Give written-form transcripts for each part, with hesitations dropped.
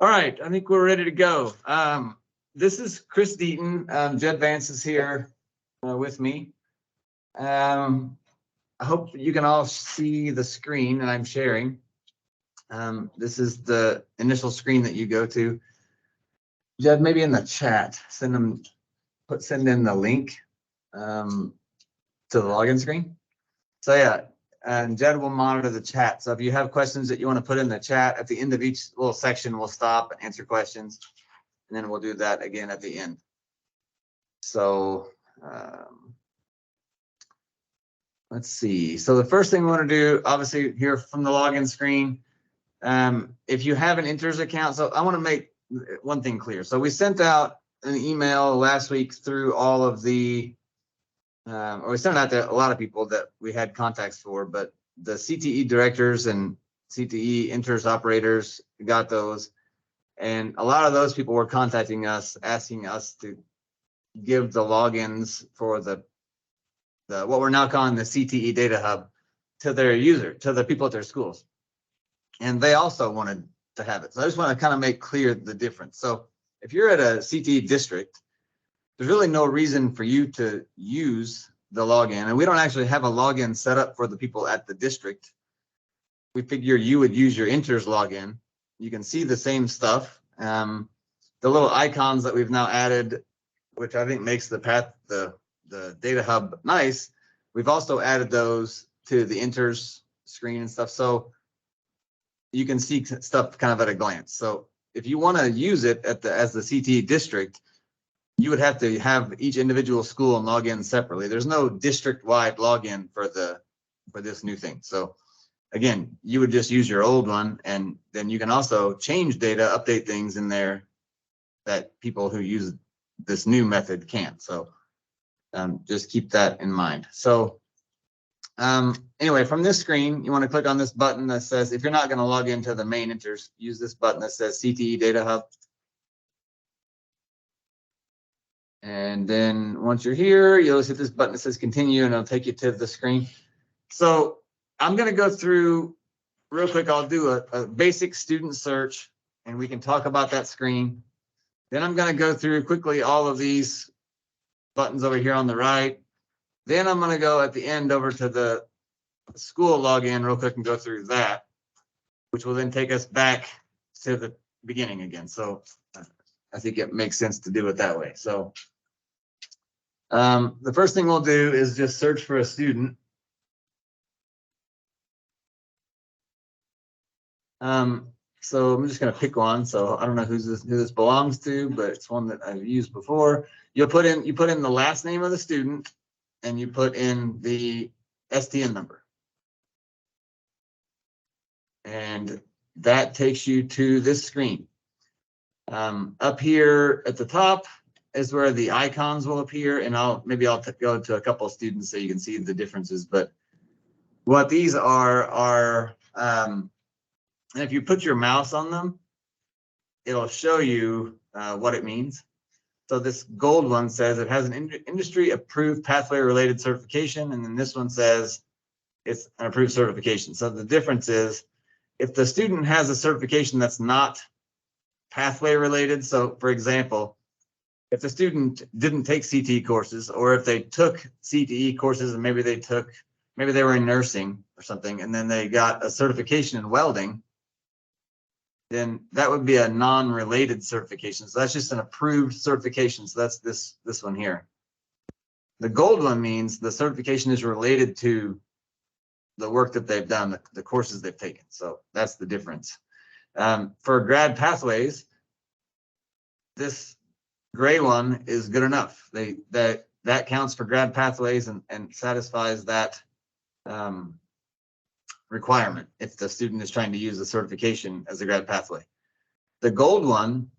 All right, I think we're ready to go. This is Chris Deaton. Jed Vance is here with me. I hope you can all see the screen that I'm sharing. This is the initial screen that you go to. Jed, maybe in the chat, send in the link to the login screen. So yeah, and Jed will monitor the chat. So if you have questions that you want to put in the chat, at the end of each little section, we'll stop and answer questions. And then we'll do that again at the end. So let's see. So the first thing we want to do, obviously here from the login screen, if you have an InTERS account, so I want to make one thing clear. So we sent out an email last week through all of the or we sent it out to a lot of people that we had contacts for, but the CTE directors and CTE InTERS operators got those. And a lot of those people were contacting us, asking us to give the logins for the what we're now calling the CTE data hub to their user, to the people at their schools. And they also wanted to have it. So I just want to kind of make clear the difference. So if you're at a CTE district, there's really no reason for you to use the login. And we don't actually have a login set up for the people at the district. We figure you would use your InTERS login. You can see the same stuff. The little icons that we've now added, which I think makes the data hub nice. We've also added those to the InTERS screen and stuff. So you can see stuff kind of at a glance. So if you want to use it as the CTE district, you would have to have each individual school and log in separately. There's no district-wide login for this new thing. So again, you would just use your old one, and then you can also change data, update things in there that people who use this new method can't. So just keep that in mind. So anyway, from this screen, you want to click on this button that says, if you're not going to log into the main InTERS, use this button that says CTE Data Hub. And then once you're here, you'll just hit this button that says continue, and it'll take you to the screen. So I'm going to go through real quick. I'll do a basic student search, and we can talk about that screen. Then I'm going to go through quickly all of these buttons over here on the right. Then I'm going to go at the end over to the school login real quick and go through that, which will then take us back to the beginning again. So I think it makes sense to do it that way. So the first thing we'll do is just search for a student. So I'm just going to pick one. So I don't know who this belongs to, but it's one that I've used before. You put in the last name of the student, and you put in the STN number. And that takes you to this screen. Up here at the top is where the icons will appear, and maybe I'll go to a couple of students so you can see the differences. But what these are and if you put your mouse on them, it'll show you what it means. So this gold one says it has an industry approved pathway related certification, and then this one says it's an approved certification. So the difference is if the student has a certification that's not pathway related. So for example, if the student didn't take CTE courses, or if they took CTE courses and maybe they were in nursing or something, and then they got a certification in welding, then that would be a non-related certification. So that's just an approved certification. So that's this one here. The gold one means the certification is related to the work that they've done, the courses they've taken. So that's the difference. For grad pathways, this gray one is good enough. That counts for grad pathways and satisfies that requirement if the student is trying to use the certification as a grad pathway. The gold one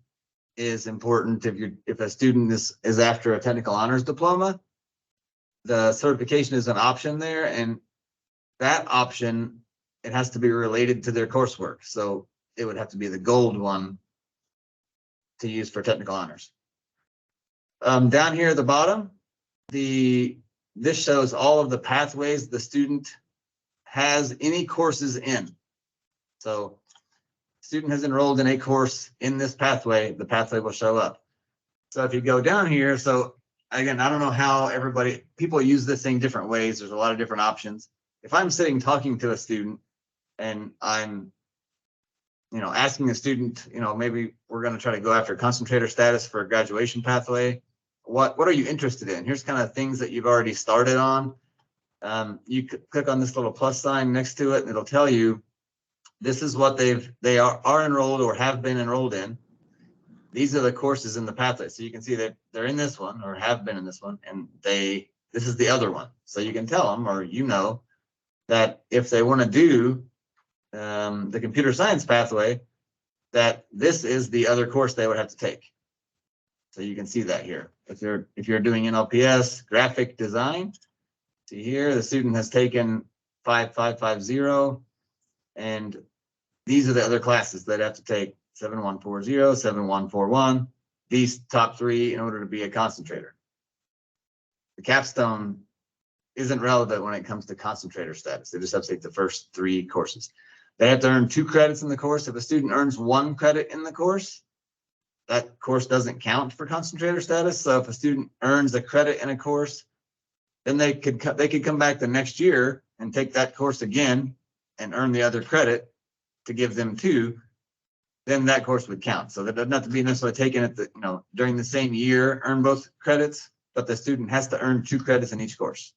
is important if a student is after a technical honors diploma. The certification is an option there, and that option, it has to be related to their coursework. So it would have to be the gold one to use for technical honors. Down here at the bottom, this shows all of the pathways the student has any courses in. So student has enrolled in a course in this pathway, the pathway will show up. So if you go down here, so again, I don't know how people use this thing different ways. There's a lot of different options. If I'm sitting talking to a student and I'm, asking a student, maybe we're going to try to go after concentrator status for a graduation pathway. What are you interested in? Here's kind of things that you've already started on. You could click on this little plus sign next to it, and it'll tell you this is what they are enrolled or have been enrolled in. These are the courses in the pathway. So you can see that they're in this one or have been in this one, and this is the other one. So you can tell them, or that if they want to do the computer science pathway, that this is the other course they would have to take. So you can see that here. If you're doing NLPS graphic design, see here the student has taken 5550, and these are the other classes that have to take 7140, 7141, these top three in order to be a concentrator. The capstone isn't relevant when it comes to concentrator status. They just have to take the first three courses. They have to earn 2 credits in the course. If a student earns 1 credit in the course, that course doesn't count for concentrator status. So if a student earns a credit in a course, then they could come back the next year and take that course again and earn the other credit to give them 2. Then that course would count. So that doesn't have to be necessarily taken at during the same year, earn both credits, but the student has to earn 2 credits in each course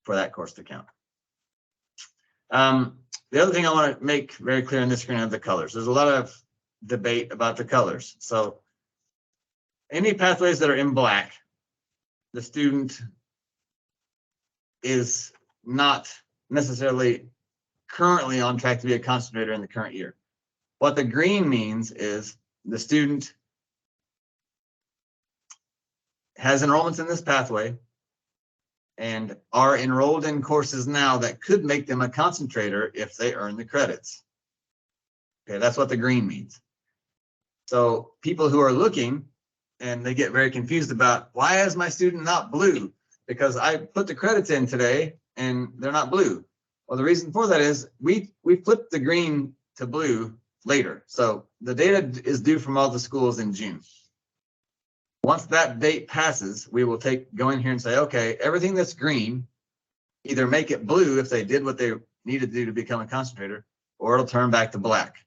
for that course to count. The other thing I want to make very clear on this screen are the colors. There's a lot of debate about the colors. So any pathways that are in black, the student is not necessarily currently on track to be a concentrator in the current year. What the green means is the student has enrollments in this pathway and are enrolled in courses now that could make them a concentrator if they earn the credits. Okay, that's what the green means. So people who are looking and they get very confused about, why is my student not blue? Because I put the credits in today and they're not blue. Well, the reason for that is we flipped the green to blue later. So the data is due from all the schools in June. Once that date passes, we will go in here and say, okay, everything that's green, either make it blue if they did what they needed to do to become a concentrator, or it'll turn back to black.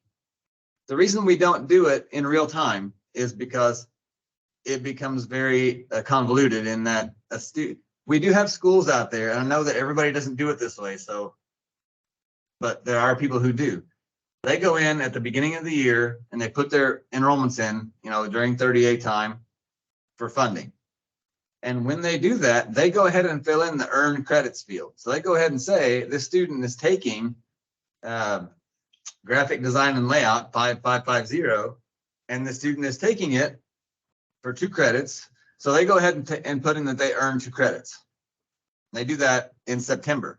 The reason we don't do it in real time is because it becomes very convoluted in that we do have schools out there, and I know that everybody doesn't do it this way, but there are people who do. They go in at the beginning of the year and they put their enrollments in, during 30A time for funding. And when they do that, they go ahead and fill in the earned credits field. So they go ahead and say, this student is taking graphic design and layout 5550, and the student is taking it for 2 credits. So they go ahead and put in that they earn 2 credits. They do that in September.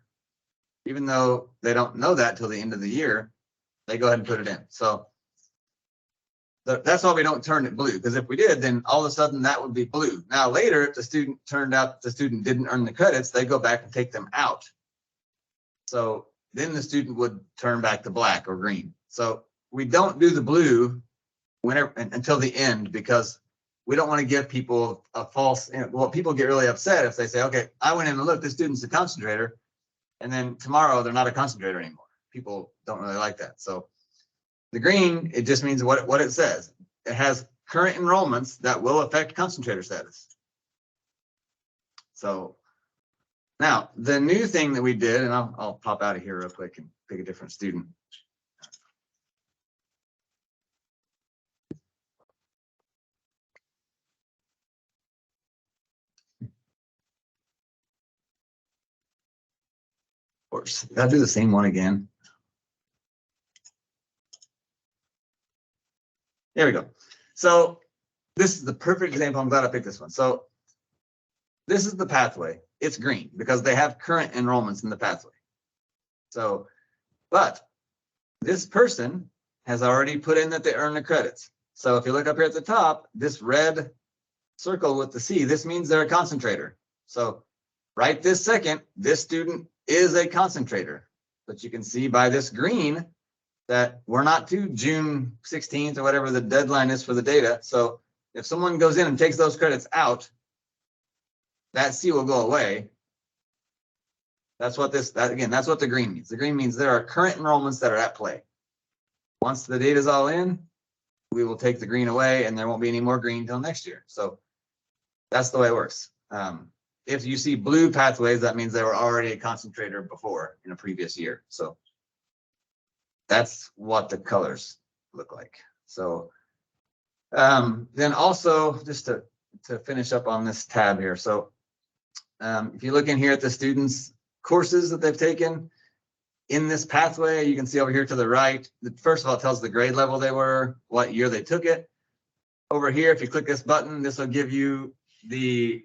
Even though they don't know that till the end of the year, they go ahead and put it in. So that's why we don't turn it blue, because if we did, then all of a sudden that would be blue. Now later, if the student turned out the student didn't earn the credits, they go back and take them out. So then the student would turn back to black or green. So we don't do the blue until the end, because we don't want to give people a false, well, people get really upset if they say, okay, I went in and looked, this student's a concentrator, and then tomorrow they're not a concentrator anymore. People don't really like that. So the green, it just means what it says. It has current enrollments that will affect concentrator status. So now the new thing that we did, and I'll pop out of here real quick and pick a different student. Of course, I'll do the same one again. There we go. So this is the perfect example. I'm glad I picked this one. So this is the pathway. It's green because they have current enrollments in the pathway. So, but this person has already put in that they earn the credits. So if you look up here at the top, this red circle with the C, this means they're a concentrator. So right this second, this student is a concentrator. But you can see by this green that we're not to June 16th or whatever the deadline is for the data. So if someone goes in and takes those credits out, that C will go away. That's what that's what the green means. The green means there are current enrollments that are at play. Once the data is all in, we will take the green away and there won't be any more green until next year. So that's the way it works. If you see blue pathways, that means they were already a concentrator before in a previous year. So that's what the colors look like. So then also just to finish up on this tab here. So if you look in here at the students' courses that they've taken in this pathway, you can see over here to the right, first of all, it tells the grade level they were, what year they took it. Over here, if you click this button, this will give you the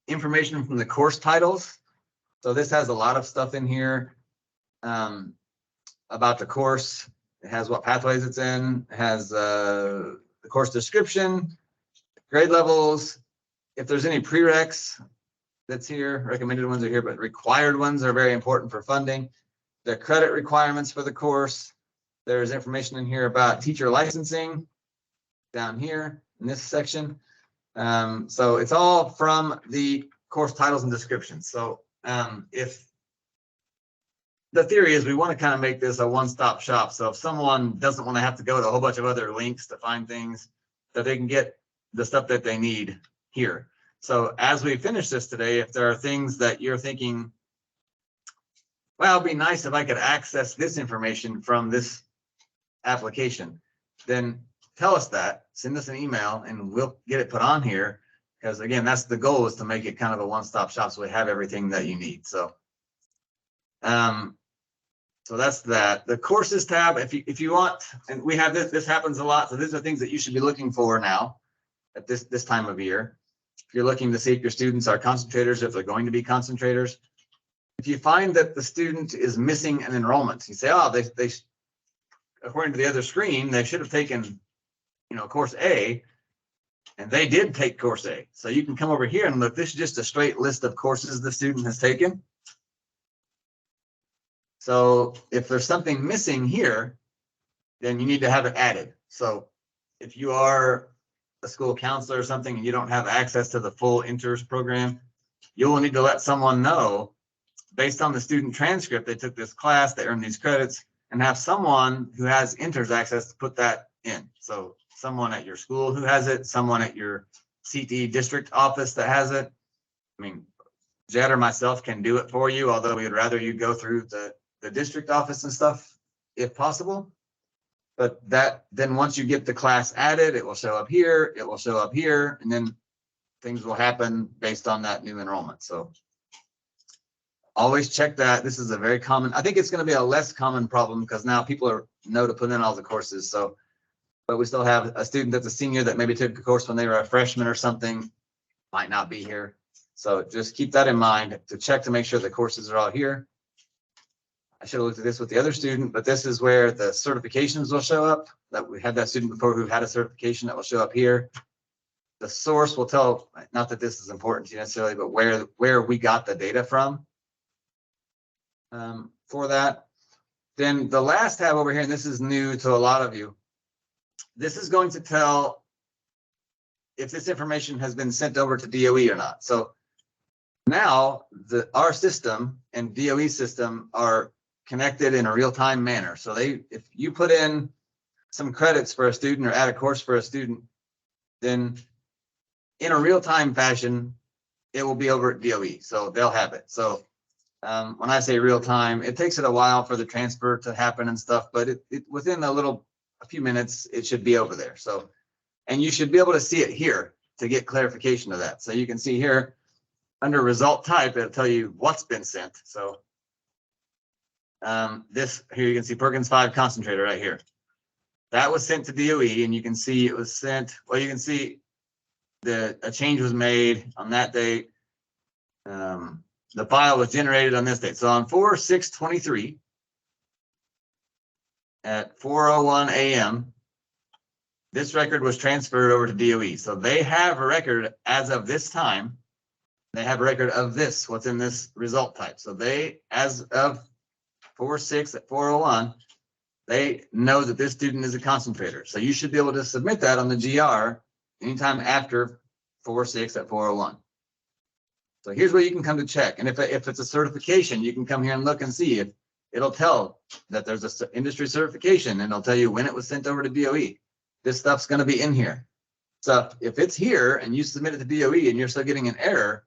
information from the course titles. So this has a lot of stuff in here about the course. It has what pathways it's in, it has the course description, grade levels. If there's any prereqs that's here, recommended ones are here, but required ones are very important for funding. The credit requirements for the course. There's information in here about teacher licensing down here in this section. So it's all from the course titles and descriptions. So if the theory is we want to kind of make this a one-stop shop. So if someone doesn't want to have to go to a whole bunch of other links to find things, that they can get the stuff that they need here. So as we finish this today, if there are things that you're thinking, well, it'd be nice if I could access this information from this application, then tell us that, send us an email and we'll get it put on here. Because again, that's the goal, is to make it kind of a one-stop shop so we have everything that you need. So so that's that. The courses tab, if you want, and we have this happens a lot. So these are things that you should be looking for now at this time of year. If you're looking to see if your students are concentrators, if they're going to be concentrators. If you find that the student is missing an enrollment, you say, oh, they according to the other screen, they should have taken, course A, and they did take course A. So you can come over here and look, this is just a straight list of courses the student has taken. So if there's something missing here, then you need to have it added. So if you are a school counselor or something and you don't have access to the full InTERS program, you will need to let someone know, based on the student transcript, they took this class, they earned these credits, and have someone who has InTERS access to put that in. So someone at your school who has it, someone at your CTE district office that has it. I mean, Jed or myself can do it for you, although we would rather you go through the district office and stuff if possible. But then once you get the class added, it will show up here, it will show up here, and then things will happen based on that new enrollment. So always check that. This is a very common, I think it's going to be a less common problem because now people know to put in all the courses. So, but we still have a student that's a senior that maybe took a course when they were a freshman or something, might not be here. So just keep that in mind to check to make sure the courses are all here. I should have looked at this with the other student, but this is where the certifications will show up. That we had that student before who had a certification that will show up here. The source will tell, not that this is important to you necessarily, but where we got the data from for that. Then the last tab over here, and this is new to a lot of you, this is going to tell if this information has been sent over to DOE or not. So now our system and DOE system are connected in a real-time manner. So if you put in some credits for a student or add a course for a student, then in a real-time fashion, it will be over at DOE. So they'll have it. So when I say real-time, it takes it a while for the transfer to happen and stuff, but within a few minutes, it should be over there. So, and you should be able to see it here to get clarification of that. So you can see here under result type, it'll tell you what's been sent. So this here, you can see Perkins 5 concentrator right here. That was sent to DOE, and you can see it was sent. Well, you can see a change was made on that date. The file was generated on this date. So on 4/6/23 at 4:01 a.m., this record was transferred over to DOE. So they have a record as of this time. They have a record of this, what's in this result type. So they, as of 4.6 at 4.01, they know that this student is a concentrator. So you should be able to submit that on the GR anytime after 4.6 at 4.01. So here's where you can come to check. And if it's a certification, you can come here and look and see if it'll tell that there's an industry certification, and it'll tell you when it was sent over to DOE. This stuff's going to be in here. So if it's here and you submit it to DOE and you're still getting an error,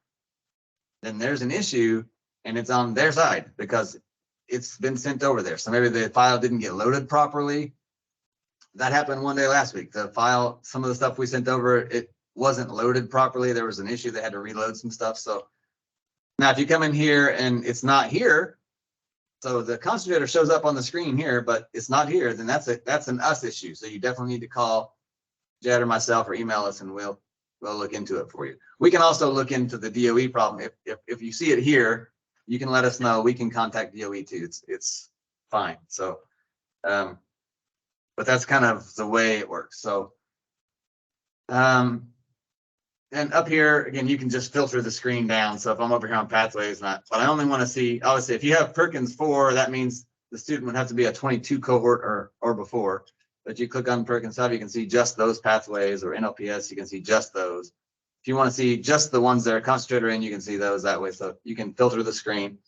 then there's an issue and it's on their side because it's been sent over there. So maybe the file didn't get loaded properly. That happened one day last week. The file, some of the stuff we sent over, it wasn't loaded properly. There was an issue. They had to reload some stuff. So now if you come in here and it's not here, so the concentrator shows up on the screen here, but it's not here, then that's an us issue. So you definitely need to call Jed or myself or email us and we'll look into it for you. We can also look into the DOE problem. If you see it here, you can let us know. We can contact DOE too. It's fine. So, but that's kind of the way it works. So, and up here, again, you can just filter the screen down. So if I'm over here on pathways, but I only want to see, obviously, if you have Perkins 4, that means the student would have to be a 22 cohort or before. But you click on Perkins 5, you can see just those pathways, or NLPS, you can see just those. If you want to see just the ones that are concentrator in, you can see those that way. So you can filter the screen.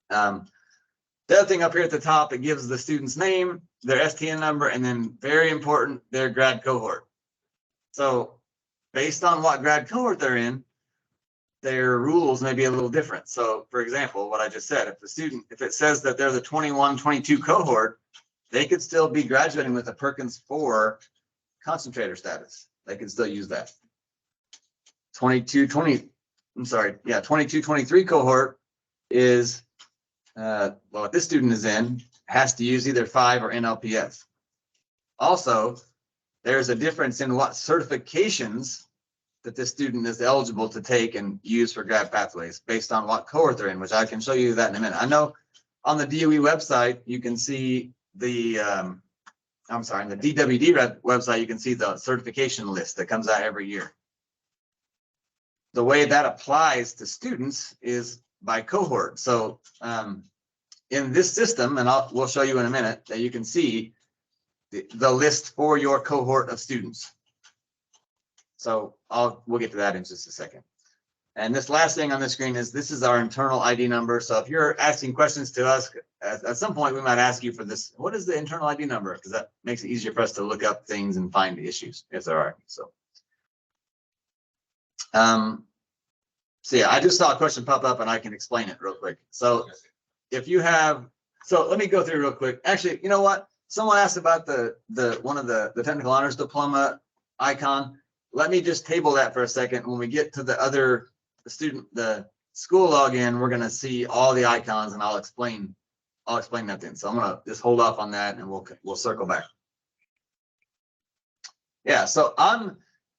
The other thing up here at the top, it gives the student's name, their STN number, and then very important, their grad cohort. So based on what grad cohort they're in, their rules may be a little different. So for example, what I just said, if it says that they're the 21, 22 cohort, they could still be graduating with a Perkins 4 concentrator status. They can still use that. 22, 23 cohort is, what this student is in, has to use either 5 or NLPS. Also, there's a difference in what certifications that this student is eligible to take and use for grad pathways based on what cohort they're in, which I can show you that in a minute. I know on the DOE website, you can see the, on the DWD website, you can see the certification list that comes out every year. The way that applies to students is by cohort. So in this system, and we'll show you in a minute, that you can see the list for your cohort of students. So we'll get to that in just a second. And this last thing on the screen is this is our internal ID number. So if you're asking questions to us, at some point we might ask you for this. What is the internal ID number? Because that makes it easier for us to look up things and find issues if there are. So yeah, I just saw a question pop up and I can explain it real quick. So if you have, so let me go through real quick. Actually, you know what? Someone asked about one of the technical honors diploma icon. Let me just table that for a second. When we get to the school login, we're going to see all the icons and I'll explain that then. So I'm going to just hold off on that and we'll circle back. Yeah, so I'm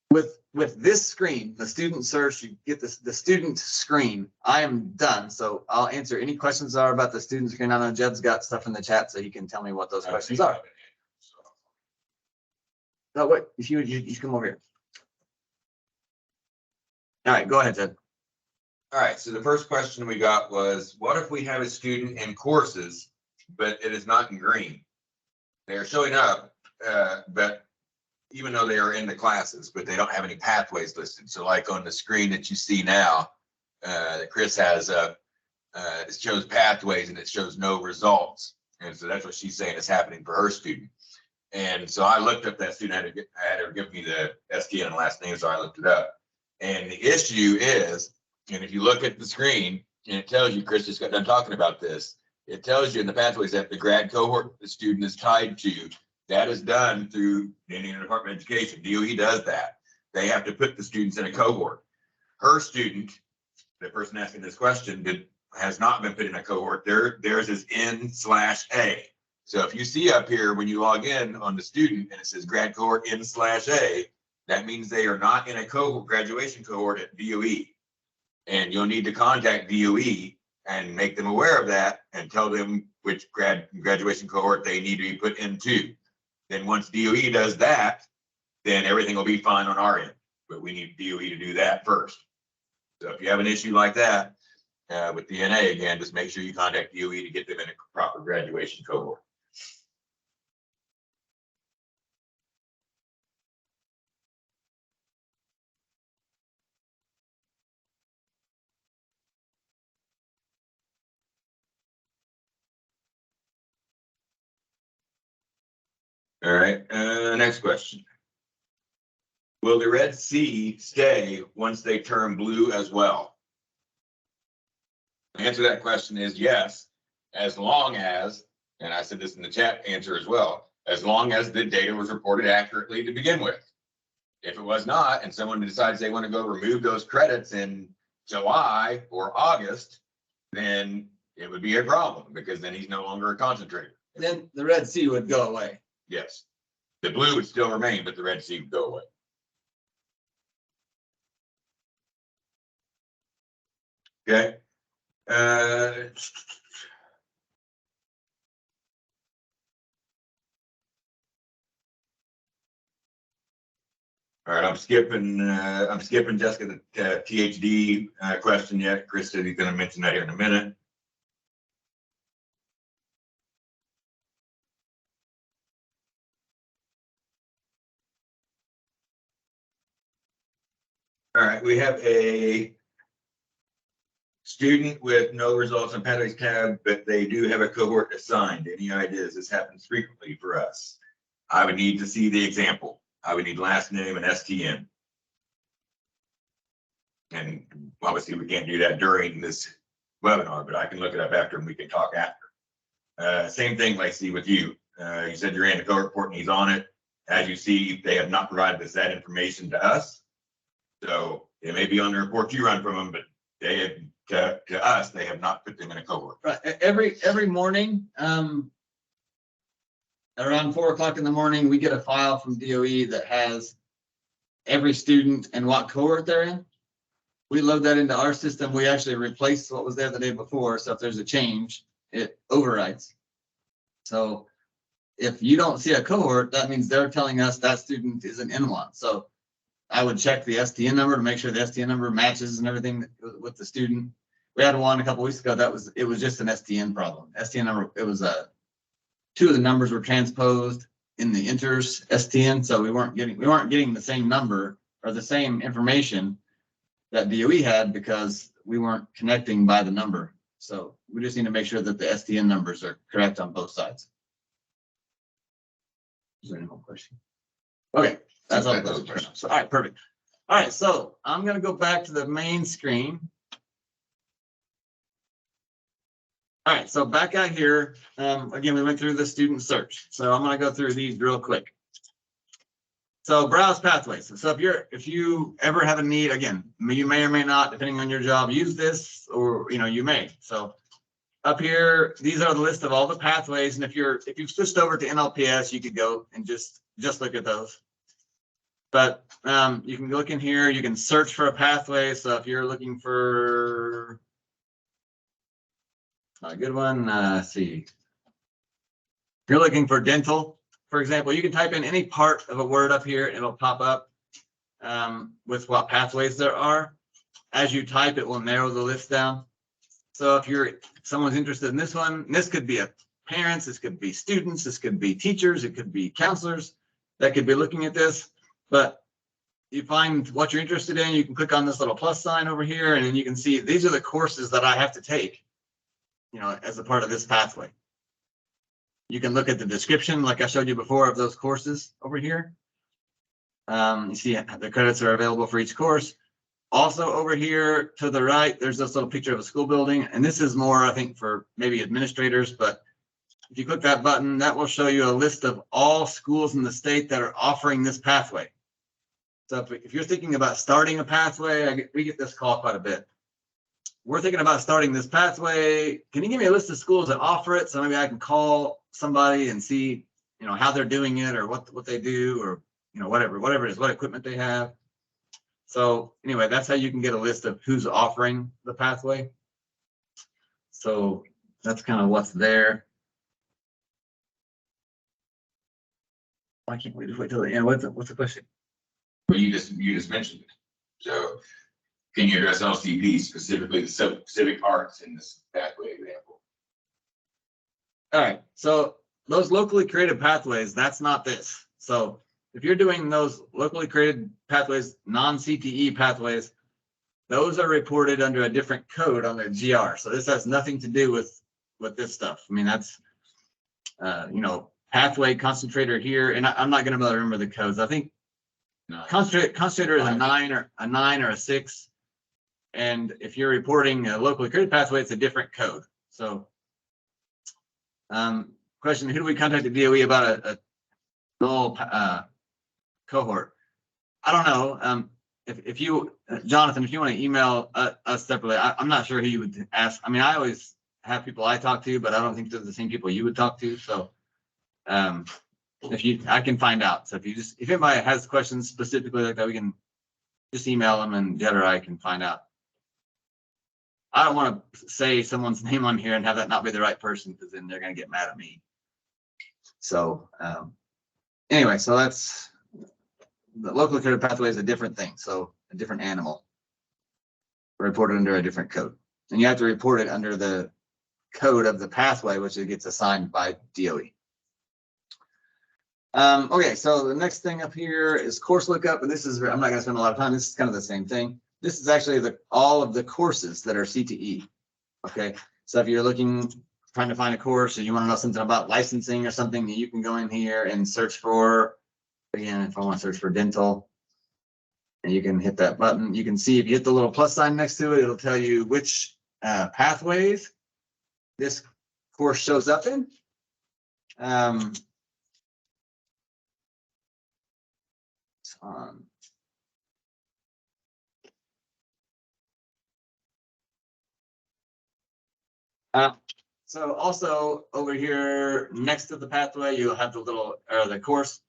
with this screen, the student search, you get the student screen. I am done. So I'll answer any questions that are about the student screen. I know Jed's got stuff in the chat, so he can tell me what those questions are. No, wait, if you come over here. All right, go ahead, Jed. All right, so the first question we got was, what if we have a student in courses, but it is not in green? They're showing up, but even though they are in the classes, but they don't have any pathways listed. So like on the screen that you see now, that Chris has up, it shows pathways and it shows no results. And so that's what she's saying is happening for her student. And so I looked up that student, I had her give me the STN and last name, so I looked it up. And the issue is, and if you look at the screen, and it tells you, Chris just got done talking about this, it tells you in the pathways that the grad cohort the student is tied to, that is done through the Indiana Department of Education. DOE does that. They have to put the students in a cohort. Her student, the person asking this question, has not been put in a cohort. Theirs is N/A. So if you see up here when you log in on the student and it says grad cohort N/A, that means they are not in a cohort, graduation cohort at DOE. And you'll need to contact DOE and make them aware of that and tell them which graduation cohort they need to be put into. Then once DOE does that, then everything will be fine on our end. But we need DOE to do that first. So if you have an issue like that, with the NA again, just make sure you contact DOE to get them in a proper graduation cohort. All right, next question. Will the red C stay once they turn blue as well? The answer to that question is yes, as long as, and I said this in the chat answer as well, as long as the data was reported accurately to begin with. If it was not, and someone decides they want to go remove those credits in July or August, then it would be a problem because then he's no longer a concentrator. Then the red C would go away. Yes. The blue would still remain, but the red C would go away. Okay. All right, I'm skipping Jessica, the THD question yet. Chris said he's going to mention that here in a minute. All right, we have a student with no results on Pathways tab, but they do have a cohort assigned. Any ideas? This happens frequently for us. I would need to see the example. I would need last name and STN. And obviously we can't do that during this webinar, but I can look it up after and we can talk after. Same thing, Lacey, with you. You said you're in the cohort report and he's on it. As you see, they have not provided us that information to us. So it may be on the report you run from them, but they have, to us, they have not put them in a cohort. Right. Every morning, around 4 o'clock in the morning, we get a file from DOE that has every student and what cohort they're in. We load that into our system. We actually replace what was there the day before. So if there's a change, it overrides. So if you don't see a cohort, that means they're telling us that student isn't in one. So I would check the STN number to make sure the STN number matches and everything with the student. We had one a couple weeks ago it was just an STN problem. STN number, it was two of the numbers were transposed in the InTERS STN, so we weren't getting the same number or the same information that DOE had because we weren't connecting by the number. So we just need to make sure that the STN numbers are correct on both sides. Is there any more question? Okay, that's all those questions. All right, perfect. All right, so I'm going to go back to the main screen. All right, so back out here, again, we went through the student search. So I'm going to go through these real quick. So browse pathways. So if you ever have a need, again, you may or may not, depending on your job, use this, or you may. So up here, these are the list of all the pathways. And if you've switched over to NLPS, you could go and just look at those. But you can look in here, you can search for a pathway. So if you're looking for a good one, let's see. If you're looking for dental, for example, you can type in any part of a word up here, and it'll pop up with what pathways there are. As you type, it will narrow the list down. So if someone's interested in this one, this could be parents, this could be students, this could be teachers, it could be counselors that could be looking at this. But you find what you're interested in, you can click on this little plus sign over here, and then you can see these are the courses that I have to take, as a part of this pathway. You can look at the description, like I showed you before, of those courses over here. You see the credits are available for each course. Also over here to the right, there's this little picture of a school building. And this is more, I think, for maybe administrators. But if you click that button, that will show you a list of all schools in the state that are offering this pathway. So if you're thinking about starting a pathway, we get this call quite a bit. We're thinking about starting this pathway. Can you give me a list of schools that offer it? So maybe I can call somebody and see, how they're doing it, or what they do, or, whatever it is, what equipment they have. So anyway, that's how you can get a list of who's offering the pathway. So that's kind of what's there. Why can't we just wait till the end? What's the question? Well, you just mentioned it. So Can you address LCP, specifically the civic arts in this pathway example? All right, so those locally created pathways, that's not this. So if you're doing those locally created pathways, non-CTE pathways, those are reported under a different code on the GR. So this has nothing to do with this stuff. I mean, that's, pathway concentrator here, and I'm not going to remember the codes. I think concentrator is a 9 or a 6. And if you're reporting a locally created pathway, it's a different code. So question, who do we contact at DOE about a null cohort? I don't know. If you, Jonathan, if you want to email us separately, I'm not sure who you would ask. I mean, I always have people I talk to, but I don't think they're the same people you would talk to. So I can find out. So if anybody has questions specifically like that, we can just email them and Jed or I can find out. I don't want to say someone's name on here and have that not be the right person, because then they're going to get mad at me. So anyway, so that's the locally created pathway is a different thing. So a different animal reported under a different code, and you have to report it under the code of the pathway, which it gets assigned by DOE. Okay, so the next thing up here is course lookup, and this is, I'm not going to spend a lot of time. This is kind of the same thing. This is actually all of the courses that are CTE. Okay, so if you're trying to find a course, or you want to know something about licensing or something, you can go in here and search for, again, if I want to search for dental, and you can hit that button. You can see if you hit the little plus sign next to it, it'll tell you which pathways this course shows up in. So also over here next to the pathway, you'll have the course,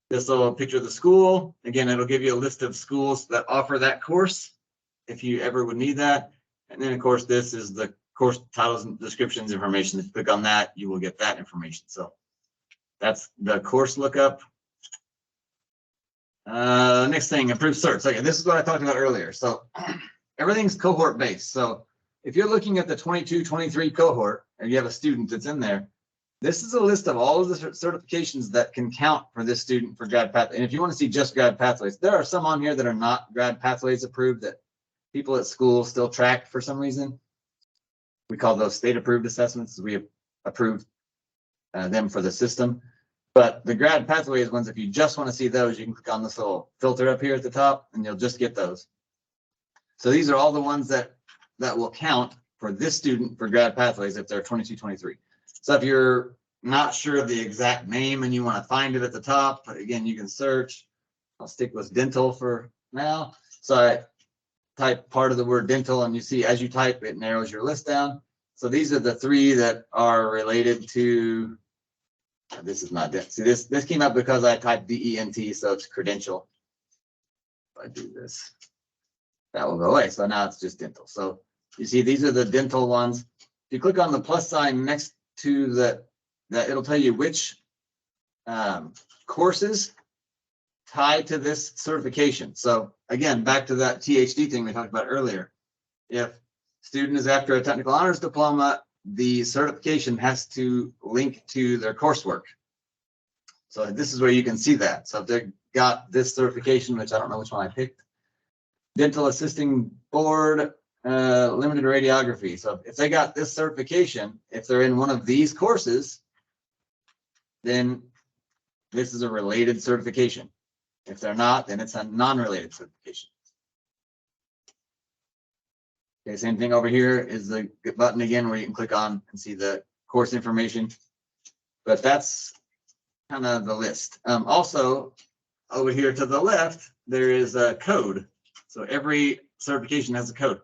this little picture of the school. Again, it'll give you a list of schools that offer that course if you ever would need that. And then of course, this is the course titles and descriptions information. If you click on that, you will get that information. So that's the course lookup. Next thing, improved search. Okay, this is what I talked about earlier. So everything's cohort based. So if you're looking at the 22-23 cohort and you have a student that's in there, this is a list of all of the certifications that can count for this student for grad pathway. And if you want to see just grad pathways, there are some on here that are not grad pathways approved that people at school still track for some reason. We call those state approved assessments. We approve them for the system. But the grad pathways ones, if you just want to see those, you can click on this little filter up here at the top and you'll just get those. So these are all the ones that will count for this student for grad pathways if they're 22-23. So if you're not sure of the exact name and you want to find it at the top, but again, you can search. I'll stick with dental for now. So I type part of the word dental, and you see as you type, it narrows your list down. So these are the 3 that are related to, this is not dental. See, this came up because I typed DENT, so it's credential. If I do this, that will go away. So now it's just dental. So you see, these are the dental ones. If you click on the plus sign next to that it'll tell you which courses tie to this certification. So again, back to that THD thing we talked about earlier. If student is after a technical honors diploma, the certification has to link to their coursework. So this is where you can see that. So if they've got this certification, which I don't know which one I picked, dental assisting board, limited radiography. So if they got this certification, if they're in one of these courses, then this is a related certification. If they're not, then it's a non-related certification. Okay, same thing over here is the button again where you can click on and see the course information. But that's kind of the list. Also, over here to the left, there is a code. So every certification has a code.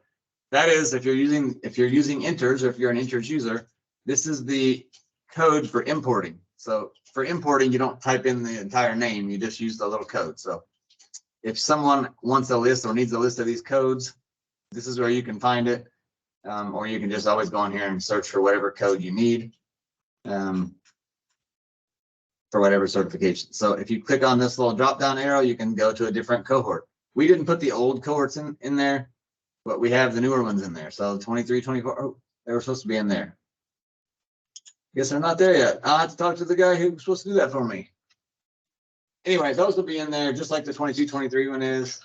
That is, if you're using InTERS, or if you're an InTERS user, this is the code for importing. So for importing, you don't type in the entire name, you just use the little code. So if someone wants a list or needs a list of these codes, this is where you can find it. Or you can just always go in here and search for whatever code you need for whatever certification. So if you click on this little drop down arrow, you can go to a different cohort. We didn't put the old cohorts in there But we have the newer ones in there. So 23, 24, oh, they were supposed to be in there. Guess they're not there yet. I'll have to talk to the guy who was supposed to do that for me. Anyway, those will be in there just like the 22, 23 one is.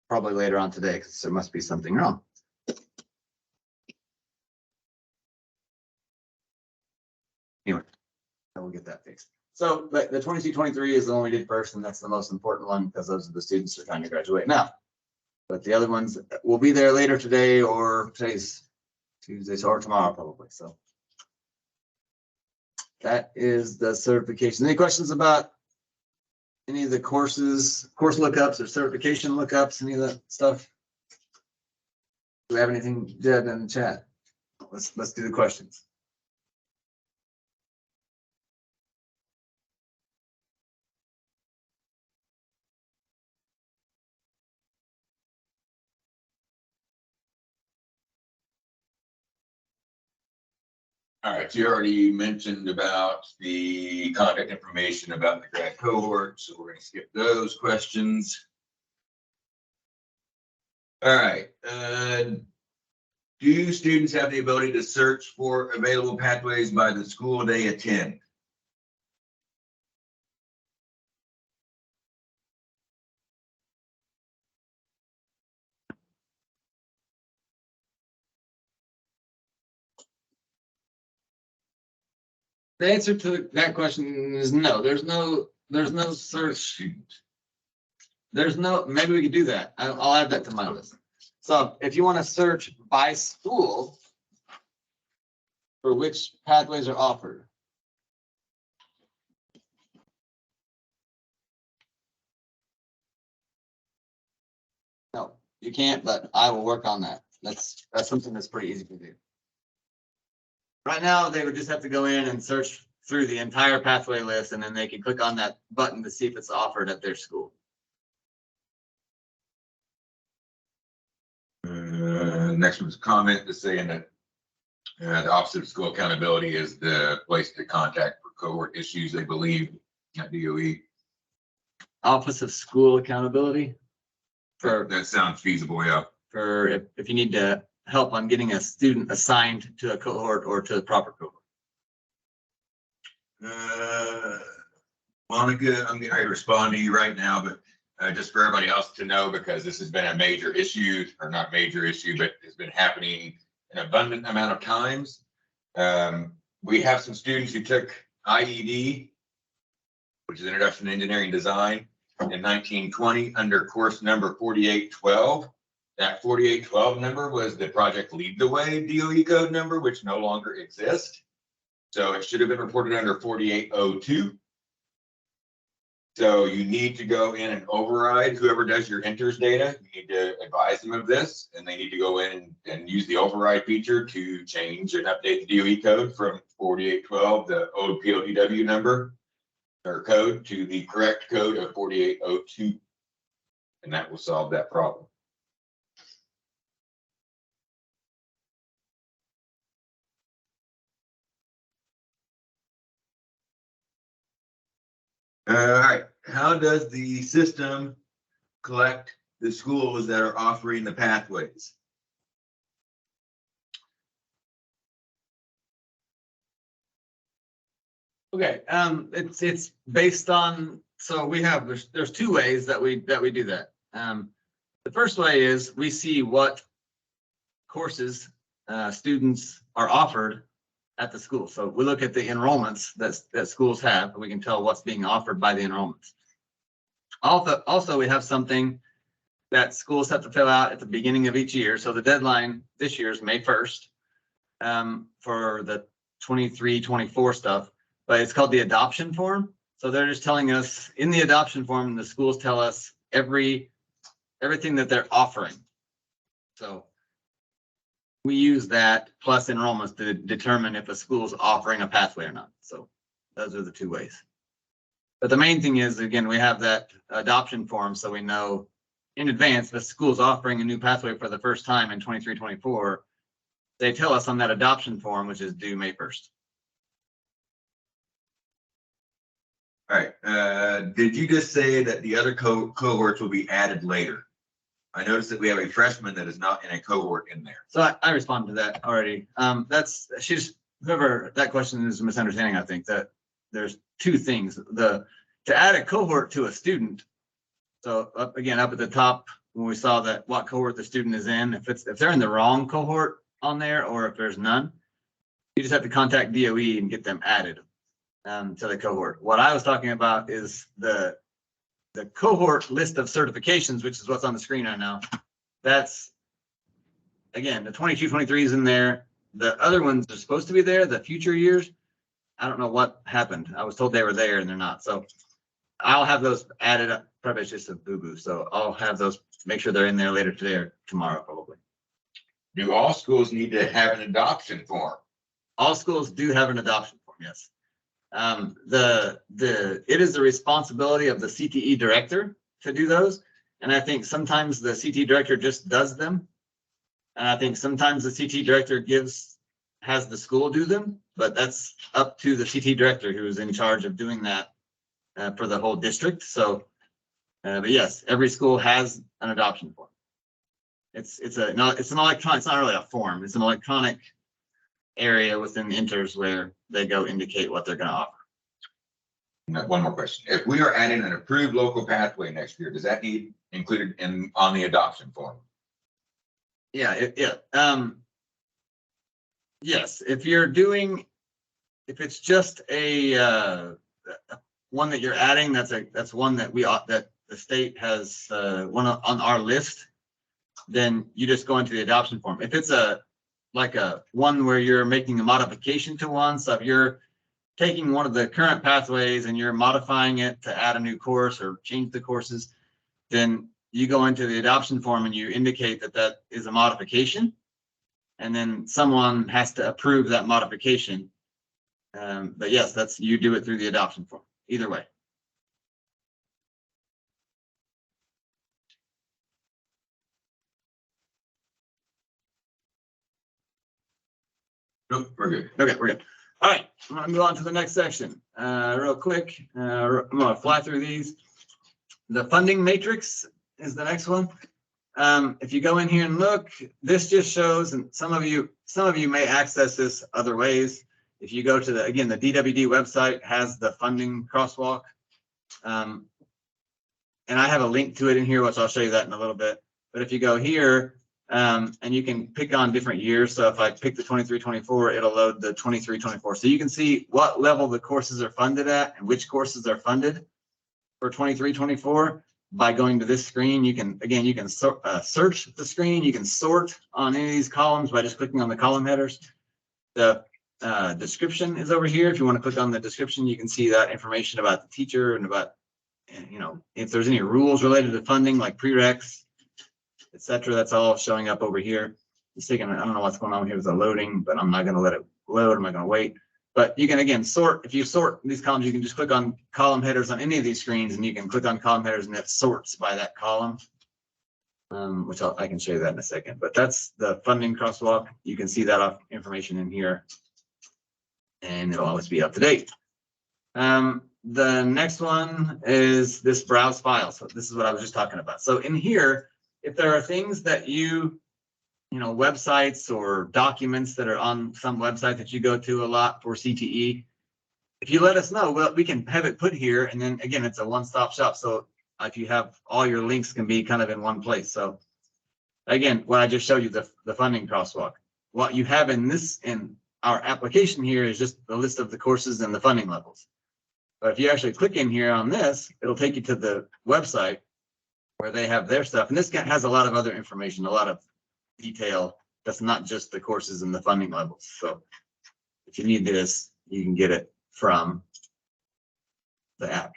Probably later on today because there must be something wrong. Anyway, I will get that fixed. So but the 22, 23 is the one we did first, and that's the most important one because those are the students who are trying to graduate now. But the other ones will be there later today, or today's Tuesday, or tomorrow probably. So that is the certification. Any questions about any of the courses, course lookups or certification lookups, any of that stuff? Do we have anything, Jed, in the chat? Let's do the questions. All right, you already mentioned about the contact information about the grad cohort, so we're gonna skip those questions. All right, do students have the ability to search for available pathways by the school they attend? The answer to that question is no. There's no search. There's no, maybe we could do that. I'll add that to my list. So if you want to search by school for which pathways are offered. No, you can't, but I will work on that. That's something that's pretty easy to do. Right now, they would just have to go in and search through the entire pathway list, and then they can click on that button to see if it's offered at their school. Next one's a comment that's saying that the Office of School Accountability is the place to contact for cohort issues, they believe, at DOE. Office of School Accountability. That sounds feasible, yeah. For if you need to help on getting a student assigned to a cohort or to the proper cohort. Monica, I'm going to respond to you right now, but just for everybody else to know, because this has been a major issue, or not major issue, but it's been happening an abundant amount of times. We have some students who took IED, which is Introduction to Engineering Design, in 1920 under course number 4812. That 4812 number was the Project Lead the Way DOE code number, which no longer exists. So it should have been reported under 4802. So you need to go in and override whoever does your InTERS data. You need to advise them of this, and they need to go in and use the override feature to change and update the DOE code from 4812, the old PODW number or code, to the correct code of 4802. And that will solve that problem. All right, how does the system collect the schools that are offering the pathways? Okay, it's based on, so we have, there's two ways that we do that. The first way is we see what courses students are offered at the school. So we look at the enrollments that schools have, and we can tell what's being offered by the enrollments. Also, we have something that schools have to fill out at the beginning of each year. So the deadline this year is May 1st for the 23-24 stuff, but it's called the adoption form. So they're just telling us in the adoption form, the schools tell us everything that they're offering. So we use that plus enrollments to determine if a school is offering a pathway or not. So those are the two ways. But the main thing is, again, we have that adoption form, so we know in advance if a school's offering a new pathway for the first time in 23-24, they tell us on that adoption form, which is due May 1st. All right, did you just say that the other cohorts will be added later? I noticed that we have a freshman that is not in a cohort in there. So I responded to that already. Whoever that question is a misunderstanding. I think that there's two things. To add a cohort to a student. So up at the top, when we saw that what cohort the student is in, if they're in the wrong cohort on there, or if there's none, you just have to contact DOE and get them added to the cohort. What I was talking about is the cohort list of certifications, which is what's on the screen right now. That's, again, the 22, 23 is in there. The other ones are supposed to be there, the future years. I don't know what happened. I was told they were there and they're not. So I'll have those added up. Probably it's just a boo-boo. So I'll have those, make sure they're in there later today or tomorrow, probably. Do all schools need to have an adoption form? All schools do have an adoption form, yes. It is the responsibility of the CTE director to do those. And I think sometimes the CTE director just does them. And I think sometimes the CTE director has the school do them, but that's up to the CTE director who is in charge of doing that for the whole district. So, but yes, every school has an adoption form. It's an electronic, it's not really a form. It's an electronic area within the InTERS where they go indicate what they're going to offer. One more question. If we are adding an approved local pathway next year, does that need included on the adoption form? Yeah. Yes. If it's just a one that you're adding, that's one that that the state has one on our list, then you just go into the adoption form. If it's like a one where you're making a modification to one, so if you're taking one of the current pathways and you're modifying it to add a new course or change the courses, then you go into the adoption form and you indicate that is a modification, and then someone has to approve that modification. But yes, you do it through the adoption form, either way. Nope, we're good. Okay, we're good. All right, I'm gonna move on to the next section real quick. I'm gonna fly through these. The funding matrix is the next one. If you go in here and look, this just shows, and some of you may access this other ways. If you go to the DWD website has the funding crosswalk. And I have a link to it in here, which I'll show you that in a little bit. But if you go here, and you can pick on different years. So if I pick the 23-24, it'll load the 23-24. So you can see what level the courses are funded at and which courses are funded for 23-24 by going to this screen. You can search the screen. You can sort on any of these columns by just clicking on the column headers. The description is over here. If you want to click on the description, you can see that information about the teacher and about, if there's any rules related to funding like prereqs, etc. That's all showing up over here. It's taking, I don't know what's going on here with the loading, but I'm not going to let it load. I'm not going to wait. But you can, again, sort. If you sort these columns, you can just click on column headers on any of these screens, and you can click on column headers, and it sorts by that column, which I can show you that in a second. But that's the funding crosswalk. You can see that information in here, and it'll always be up to date. The next one is this browse file. So this is what I was just talking about. So in here, if there are things that websites or documents that are on some website that you go to a lot for CTE, if you let us know, well, we can have it put here. And then again, it's a one-stop shop. So if you have all your links can be kind of in one place. So again, what I just showed you, the funding crosswalk, what you have in our application here is just the list of the courses and the funding levels. But if you actually click in here on this, it'll take you to the website where they have their stuff. And this has a lot of other information, a lot of detail. That's not just the courses and the funding levels. So if you need this, you can get it from the app.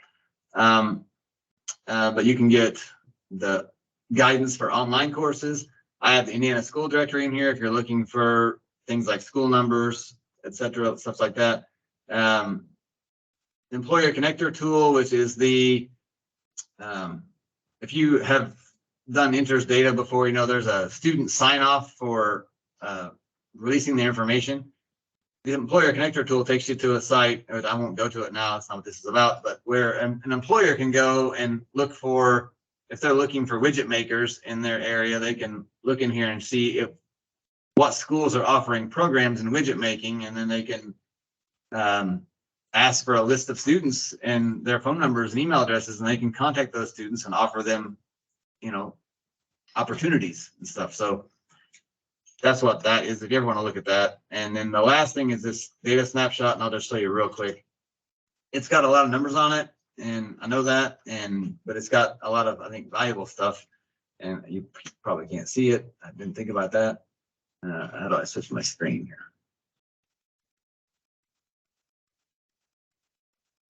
But you can get the guidance for online courses. I have the Indiana School Directory in here if you're looking for things like school numbers, etc., stuff like that. Employer Connector tool, which is if you have done InTERS data before, there's a student sign off for releasing the information. The Employer Connector tool takes you to a site. I won't go to it now. It's not what this is about, but where an employer can go and look for if they're looking for widget makers in their area, they can look in here and see if what schools are offering programs in widget making, and then they can ask for a list of students and their phone numbers and email addresses, and they can contact those students and offer them, you know, opportunities and stuff. So that's what that is, if you ever want to look at that. And then the last thing is this data snapshot, and I'll just show you real quick. It's got a lot of numbers on it, and I know that, but it's got a lot of, I think, valuable stuff, and you probably can't see it. I didn't think about that. How do I switch my screen here?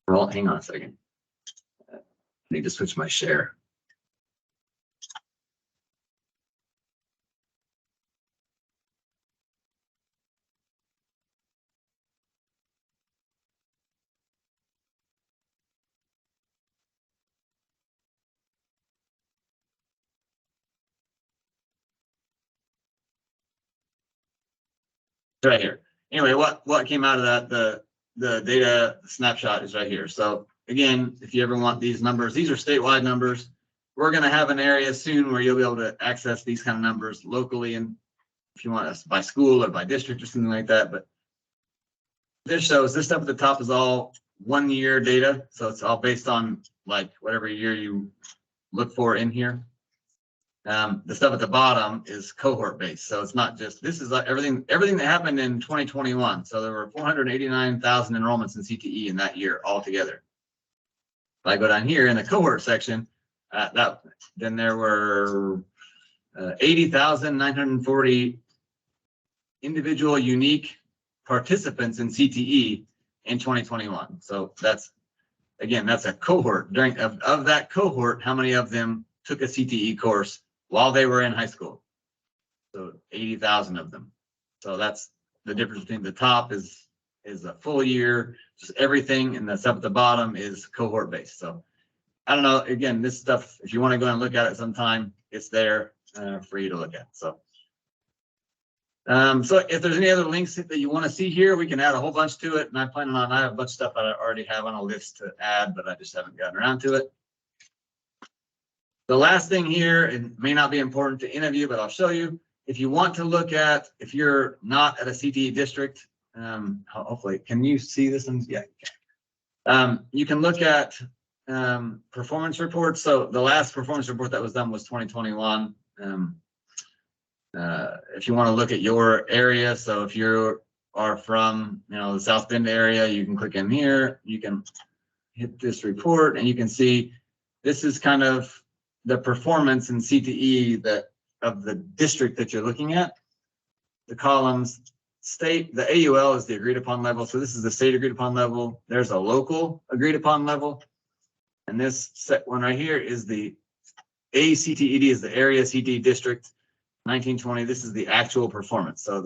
Well, hang on a second. I need to switch my share. Right here. Anyway, what came out of that, the data snapshot is right here. So again, if you ever want these numbers, these are statewide numbers. We're going to have an area soon where you'll be able to access these kind of numbers locally, and if you want us by school or by district or something like that. But this shows, this stuff at the top is all 1 year data, so it's all based on like whatever year you look for in here. The stuff at the bottom is cohort based, so it's not just, this is like everything that happened in 2021. So there were 489,000 enrollments in CTE in that year altogether. If I go down here in the cohort section, then there were 80,940 individual unique participants in CTE in 2021. So that's, again, that's a cohort. Of that cohort, how many of them took a CTE course while they were in high school? So 80,000 of them. So that's the difference between the top is a full year, just everything, and the stuff at the bottom is cohort based. So I don't know, again, this stuff, if you want to go and look at it sometime, it's there for you to look at. So if there's any other links that you want to see here, we can add a whole bunch to it. And I have a bunch of stuff that I already have on a list to add, but I just haven't gotten around to it. The last thing here, it may not be important to any of you, but I'll show you. If you want to look at, if you're not at a CTE district, hopefully, can you see this one? Yeah, you can look at performance reports. So the last performance report that was done was 2021. If you want to look at your area, so if you are from, the South Bend area, you can click in here, you can hit this report, and you can see this is kind of the performance in CTE of the district that you're looking at. The columns state, the AUL is the agreed upon level. So this is the state agreed upon level. There's a local agreed upon level. And this set one right here is the ACTED, is the area CTE district 1920. This is the actual performance. So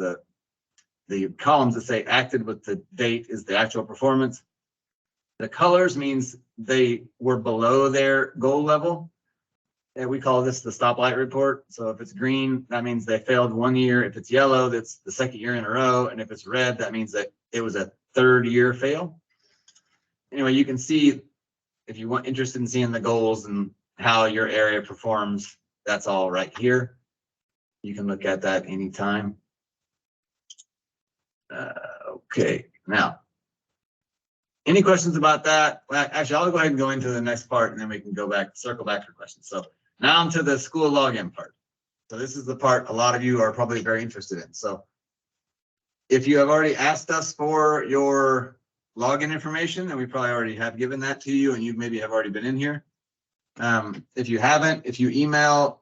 the columns that say acted with the date is the actual performance. The colors means they were below their goal level. And we call this the stoplight report. So if it's green, that means they failed 1 year. If it's yellow, that's the second year in a row. And if it's red, that means that it was a third year fail. Anyway, you can see, if you want interested in seeing the goals and how your area performs, that's all right here. You can look at that anytime. Okay, now, any questions about that? Well, actually, I'll go ahead and go into the next part, and then we can go back, circle back for questions. So now I'm to the school login part. So this is the part a lot of you are probably very interested in. So if you have already asked us for your login information, and we probably already have given that to you, and you maybe have already been in here. If you haven't, if you email,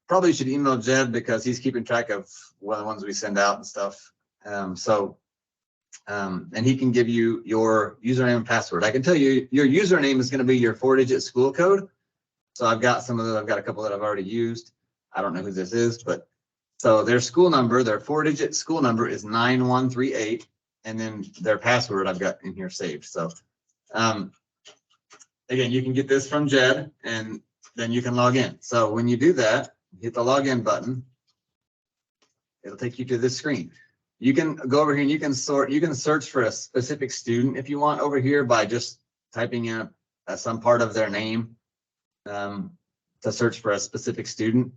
probably should email Jed, because he's keeping track of one of the ones we send out and stuff. And he can give you your username and password. I can tell you your username is going to be your 4-digit school code. So I've got some of those. I've got a couple that I've already used. I don't know who this is, but so their school number, their 4-digit school number is 9138. And then their password I've got in here saved. So again, you can get this from Jed, and then you can log in. So when you do that, hit the login button. It'll take you to this screen. You can go over here and you can search for a specific student if you want over here by just typing in some part of their name. So to search for a specific student.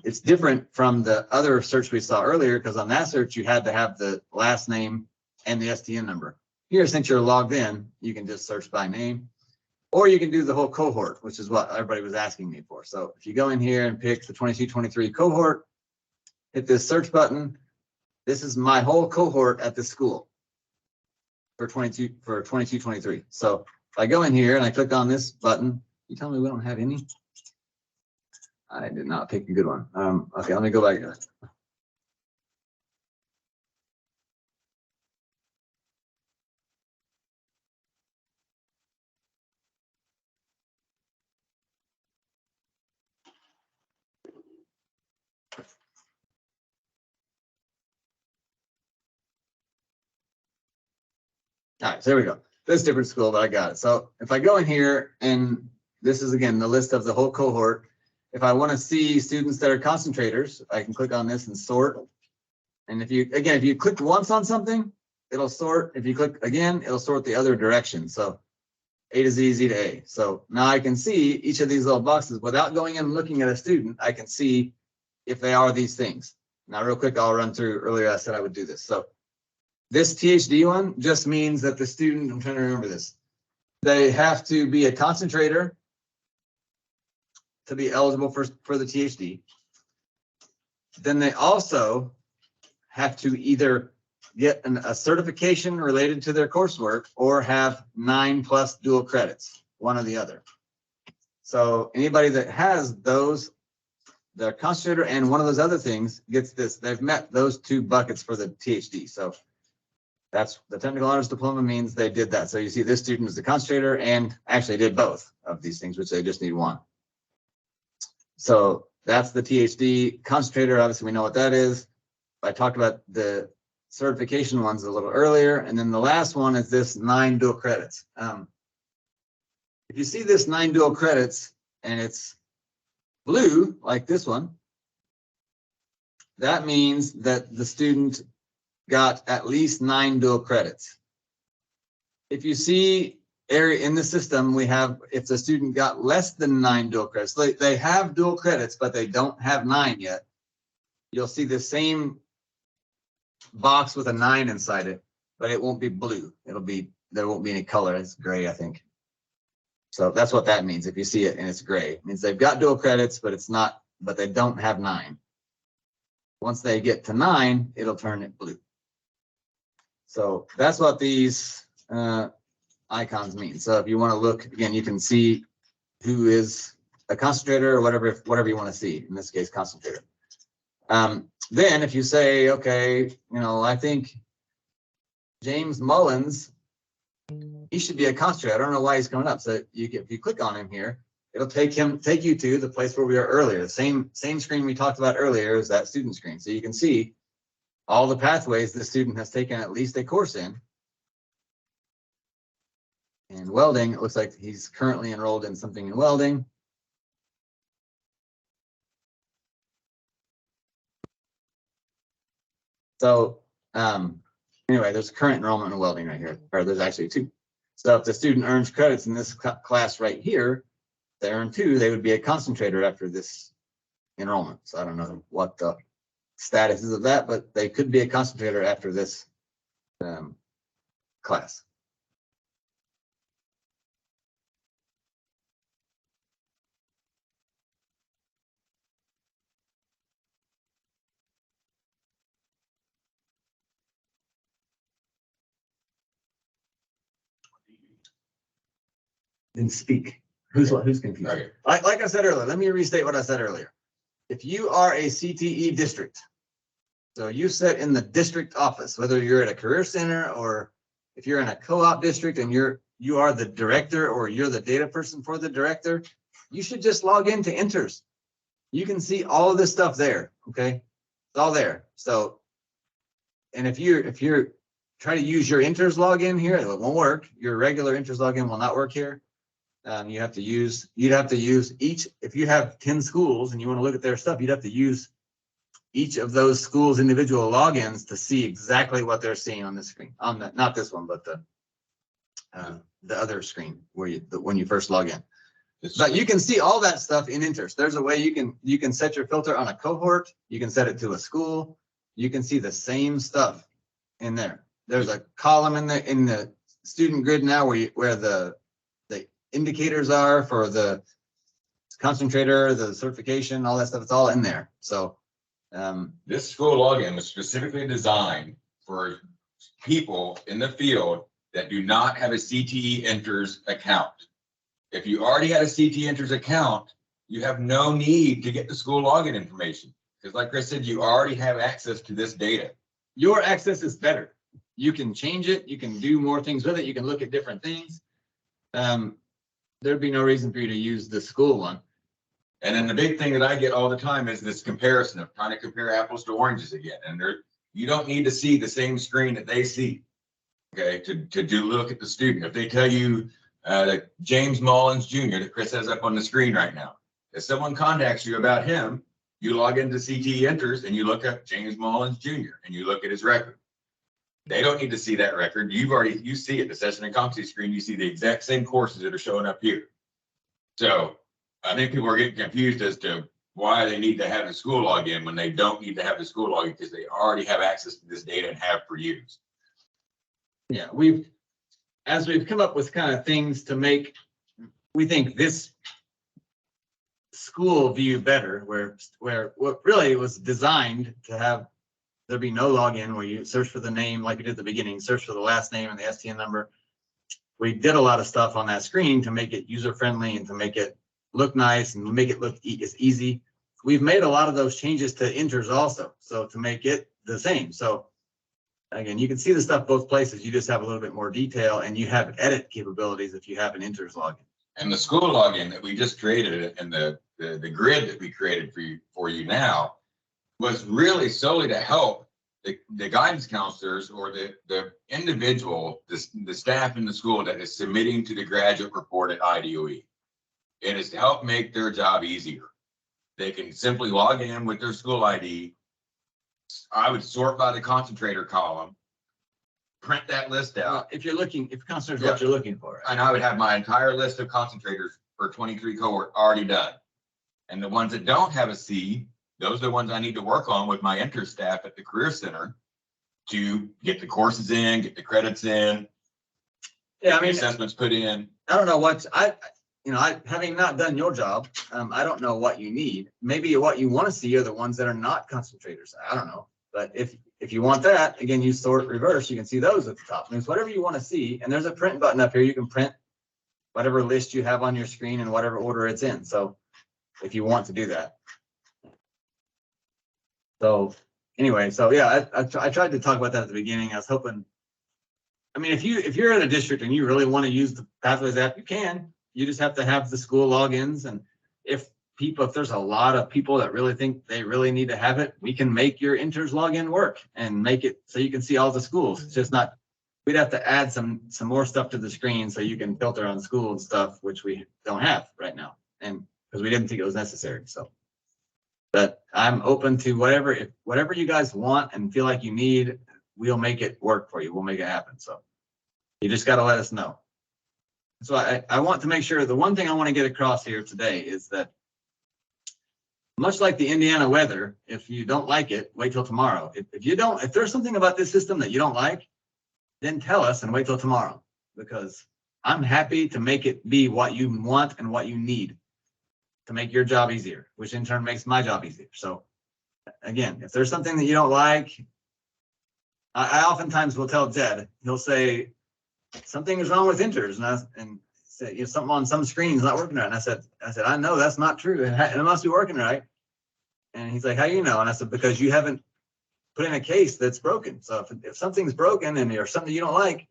It's different from the other search we saw earlier, because on that search, you had to have the last name and the STN number. Here, since you're logged in, you can just search by name, or you can do the whole cohort, which is what everybody was asking me for. So if you go in here and pick the 22-23 cohort, hit this search button. This is my whole cohort at this school for 22-23. So if I go in here and I click on this button, you tell me we don't have any? I did not pick a good one. Okay, let me go back. All right, so there we go. This different school, but I got it. So if I go in here, and this is again the list of the whole cohort. If I want to see students that are concentrators, I can click on this and sort. And if you click once on something, it'll sort. If you click again, it'll sort the other direction. So A to Z, Z to A. So now I can see each of these little boxes without going in and looking at a student. I can see if they are these things. Now, real quick, I'll run through. Earlier, I said I would do this. So this THD one just means that the student, I'm trying to remember this, they have to be a concentrator to be eligible for the THD. Then they also have to either get a certification related to their coursework or have 9+ dual credits, one or the other. So anybody that has those, their concentrator and one of those other things gets this. They've met those 2 buckets for the THD. So that's the technical honors diploma means they did that. So you see this student is the concentrator and actually did both of these things, which they just need one. So that's the THD. Concentrator, obviously we know what that is. I talked about the certification ones a little earlier. And then the last one is this 9 dual credits. If you see this 9 dual credits and it's blue, like this one, that means that the student got at least 9 dual credits. If you see area in the system, we have, if the student got less than 9 dual credits, they have dual credits, but they don't have 9 yet. You'll see the same box with a 9 inside it, but it won't be blue. There won't be any color. It's gray, I think. So that's what that means. If you see it and it's gray, it means they've got dual credits, but they don't have 9. Once they get to 9, it'll turn it blue. So that's what these icons mean. So if you want to look again, you can see who is a concentrator or whatever you want to see. In this case, concentrator. Then if you say, okay, I think James Mullins, he should be a concentrator. I don't know why he's coming up. So if you click on him here, it'll take you to the place where we were earlier. The same screen we talked about earlier is that student screen. So you can see all the pathways the student has taken at least a course in. In welding, it looks like he's currently enrolled in something in welding. So anyway, there's current enrollment in welding right here, or there's actually 2. So if the student earns credits in this class right here, they earn 2, they would be a concentrator after this enrollment. So I don't know what the status is of that, but they could be a concentrator after this class. Didn't speak. Who's confused? Okay. Like I said earlier, let me restate what I said earlier. If you are a CTE district, so you sit in the district office, whether you're at a career center or if you're in a co-op district and you are the director or you're the data person for the director, you should just log into InTERS. You can see all of this stuff there. Okay, it's all there. So, and if you're try to use your InTERS login here, it won't work. Your regular InTERS login will not work here. You'd have to use each, if you have 10 schools and you want to look at their stuff, you'd have to use each of those schools' individual logins to see exactly what they're seeing on this screen. Not this one, but the other screen when you first log in. But you can see all that stuff in InTERS. There's a way you can set your filter on a cohort. You can set it to a school. You can see the same stuff in there. There's a column in the student grid now where the indicators are for the concentrator, the certification, all that stuff. It's all in there. So this school login was specifically designed for people in the field that do not have a CTE InTERS account. If you already had a CTE InTERS account, you have no need to get the school login information. Because like Chris said, you already have access to this data. Your access is better. You can change it. You can do more things with it. You can look at different things. There'd be no reason for you to use the school one. And then the big thing that I get all the time is this comparison of trying to compare apples to oranges again. And you don't need to see the same screen that they see, okay, to look at the student. If they tell you that James Mullins Jr. that Chris has up on the screen right now, if someone contacts you about him, you log into CTE InTERS and you look up James Mullins Jr. and you look at his record. They don't need to see that record. You see it, the session and competency screen, you see the exact same courses that are showing up here. So I think people are getting confused as to why they need to have the school login when they don't need to have the school login because they already have access to this data and have for years. Yeah, as we've come up with kind of things to make, we think this school view better, where what really was designed to have there be no login, where you search for the name like we did at the beginning, search for the last name and the STN number. We did a lot of stuff on that screen to make it user friendly and to make it look nice and make it look as easy. We've made a lot of those changes to InTERS also, so to make it the same. So again, you can see the stuff both places. You just have a little bit more detail and you have edit capabilities if you have an InTERS login. And the school login that we just created and the grid that we created for you now was really solely to help the guidance counselors or the individual, the staff in the school that is submitting to the graduate report at IDOE. It is to help make their job easier. They can simply log in with their school ID. I would sort by the concentrator column, print that list out. If concentrators what you're looking for. And I would have my entire list of concentrators for 23 cohort already done. And the ones that don't have a C, those are the ones I need to work on with my InTERS staff at the Career Center to get the courses in, get the credits in. Yeah, I mean, assessments put in. I don't know what having not done your job, I don't know what you need. Maybe what you want to see are the ones that are not concentrators. I don't know. But if you want that, again, you sort reverse, you can see those at the top. There's whatever you want to see. And there's a print button up here. You can print whatever list you have on your screen in whatever order it's in. So if you want to do that. So anyway, so yeah, I tried to talk about that at the beginning. I was hoping, I mean, if you're in a district and you really want to use the Pathways app, you can. You just have to have the school logins. And if there's a lot of people that really think they really need to have it, we can make your InTERS login work and make it so you can see all the schools. It's just not, we'd have to add some more stuff to the screen so you can filter on school and stuff, which we don't have right now. And because we didn't think it was necessary. So, but I'm open to whatever you guys want and feel like you need, we'll make it work for you. We'll make it happen. So you just got to let us know. So I want to make sure, the one thing I want to get across here today is that much like the Indiana weather, if you don't like it, wait till tomorrow. If there's something about this system that you don't like, then tell us and wait till tomorrow, because I'm happy to make it be what you want and what you need to make your job easier, which in turn makes my job easier. So again, if there's something that you don't like, I oftentimes will tell Jed, he'll say, something is wrong with InTERS, and say, something on some screen is not working right. And I said, I know that's not true. It must be working right. And he's like, how do you know? And I said, because you haven't put in a case that's broken. So if something's broken and there's something you don't like,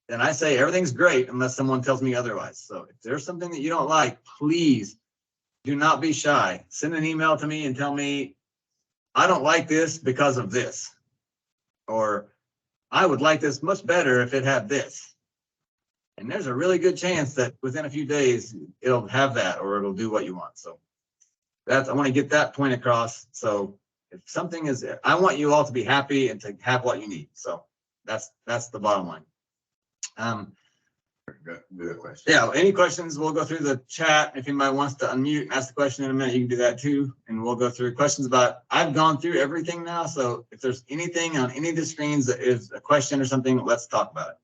then I say everything's great unless someone tells me otherwise. So if there's something that you don't like, please do not be shy. Send an email to me and tell me, I don't like this because of this. Or I would like this much better if it had this. And there's a really good chance that within a few days, it'll have that or it'll do what you want. So I want to get that point across. So if something is, I want you all to be happy and to have what you need. So that's the bottom line. Good question. Yeah, any questions, we'll go through the chat. If anybody wants to unmute and ask the question in a minute, you can do that too. And we'll go through questions about, I've gone through everything now. So if there's anything on any of the screens that is a question or something, let's talk about it.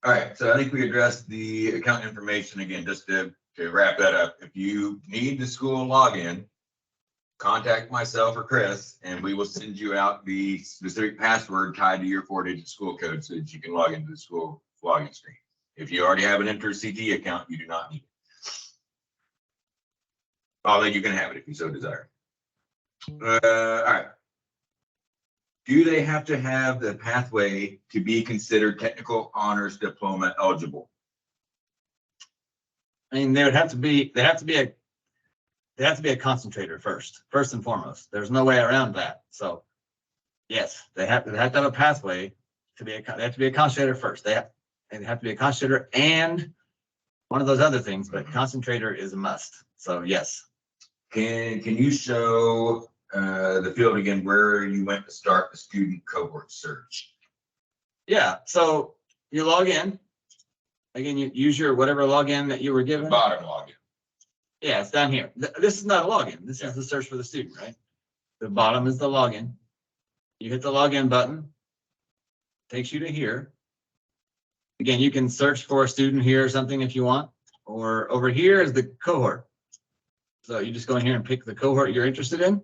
All right, so I think we addressed the account information again, just to wrap that up. If you need the school login, contact myself or Chris, and we will send you out the specific password tied to your 4-digit school code so that you can log into the school login screen. If you already have an InTERS CTE account, you do not need it. Although you can have it if you so desire. All right. Do they have to have the pathway to be considered technical honors diploma eligible? I mean, they have to be a concentrator first and foremost. There's no way around that. So yes, they have to have a pathway to be they have to be a concentrator first. They have to be a concentrator and one of those other things, but concentrator is a must. So yes. Can you show the field again where you went to start the student cohort search? Yeah, so you log in. Again, you use your whatever login that you were given. Bottom login. Yeah, it's down here. This is not a login. This is the search for the student, right? The bottom is the login. You hit the login button. Takes you to here. Again, you can search for a student here or something if you want, or over here is the cohort. So you just go in here and pick the cohort you're interested in,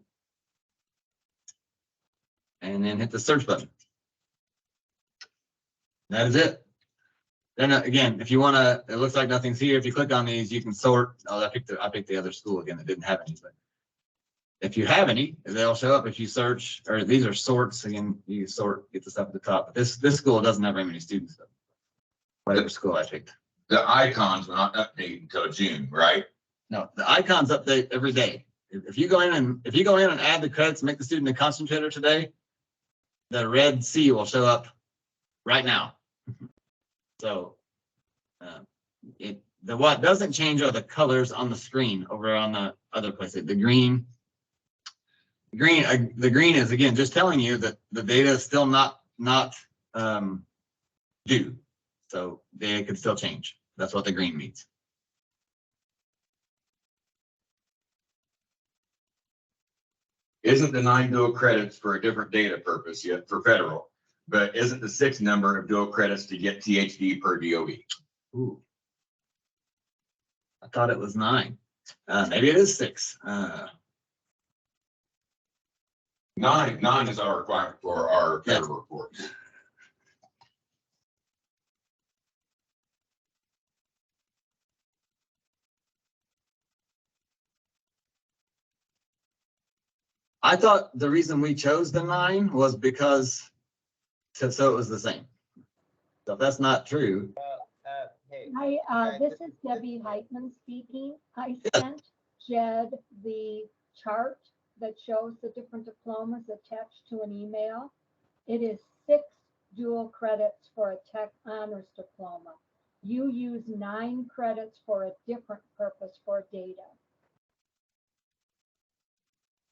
and then hit the search button. That is it. Then again, if you want to, it looks like nothing's here. If you click on these, you can sort. Oh, I picked the other school again that didn't have any. But if you have any, they'll show up if you search. Or these are sorts. Again, you sort, get this up at the top. But this school doesn't have very many students. Though. Whatever school I picked. The icons will not update until June, right? No, the icons update every day. If you go in and add the credits, make the student a concentrator today, the red C will show up right now. So what doesn't change are the colors on the screen over on the other place. The green is again just telling you that the data is still not due. So they could still change. That's what the green means. Isn't the 9 dual credits for a different data purpose yet for federal, but isn't the 6 number of dual credits to get THD per DOE? Ooh. I thought it was 9. Maybe it is 6. 9 is our requirement for our federal reports. I thought the reason we chose the 9 was because so it was the same. So if that's not true. Hey. Hi, this is Debbie Heitman speaking. I sent Jed the chart that shows the different diplomas attached to an email. It is 6 dual credits for a tech honors diploma. You use 9 credits for a different purpose for data.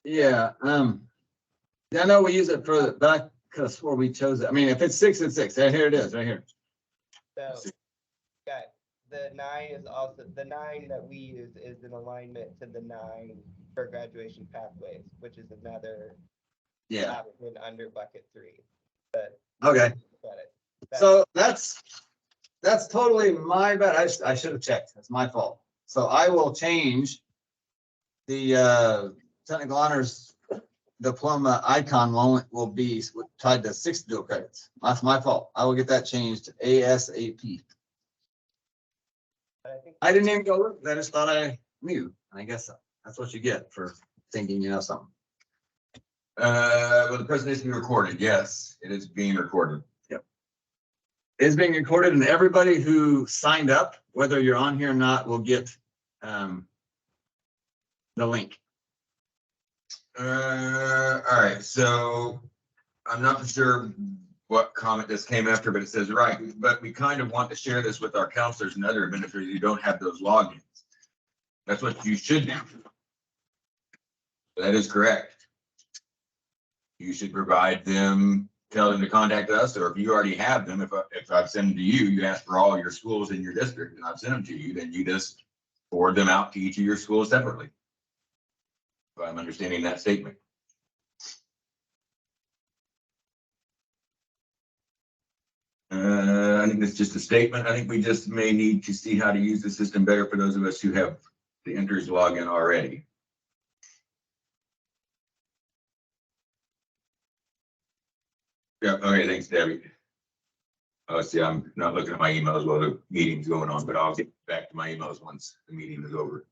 Yeah, I know we use it for, but I could have swore we chose it. I mean, if it's 6, it's 6. Here it is, right here. So, okay, the 9 is also, the 9 that we use is in alignment to the 9 for graduation pathways, which is another option under bucket 3. But okay. Credit. So that's totally my bad. I should have checked. That's my fault. So I will change the technical honors diploma icon will be tied to 6 dual credits. That's my fault. I will get that changed ASAP. I didn't even go look. I just thought I knew. I guess that's what you get for thinking you know something. Well, the presentation is recorded. Yes, it is being recorded. Yep. It is being recorded, and everybody who signed up, whether you're on here or not, will get the link. All right, so I'm not for sure what comment this came after, but it says, right, but we kind of want to share this with our counselors and other administrators who don't have those logins. That's what you should do. That is correct. You should provide them tell them to contact us, or if you already have them, if I've sent them to you, you ask for all your schools in your district and I've sent them to you, then you just forward them out to each of your schools separately. If I'm understanding that statement. I think it's just a statement. I think we just may need to see how to use the system better for those of us who have the InTERS login already. Yeah, okay, thanks, Debbie. Oh, see, I'm not looking at my emails while the meeting's going on, but I'll get back to my emails once the meeting is over.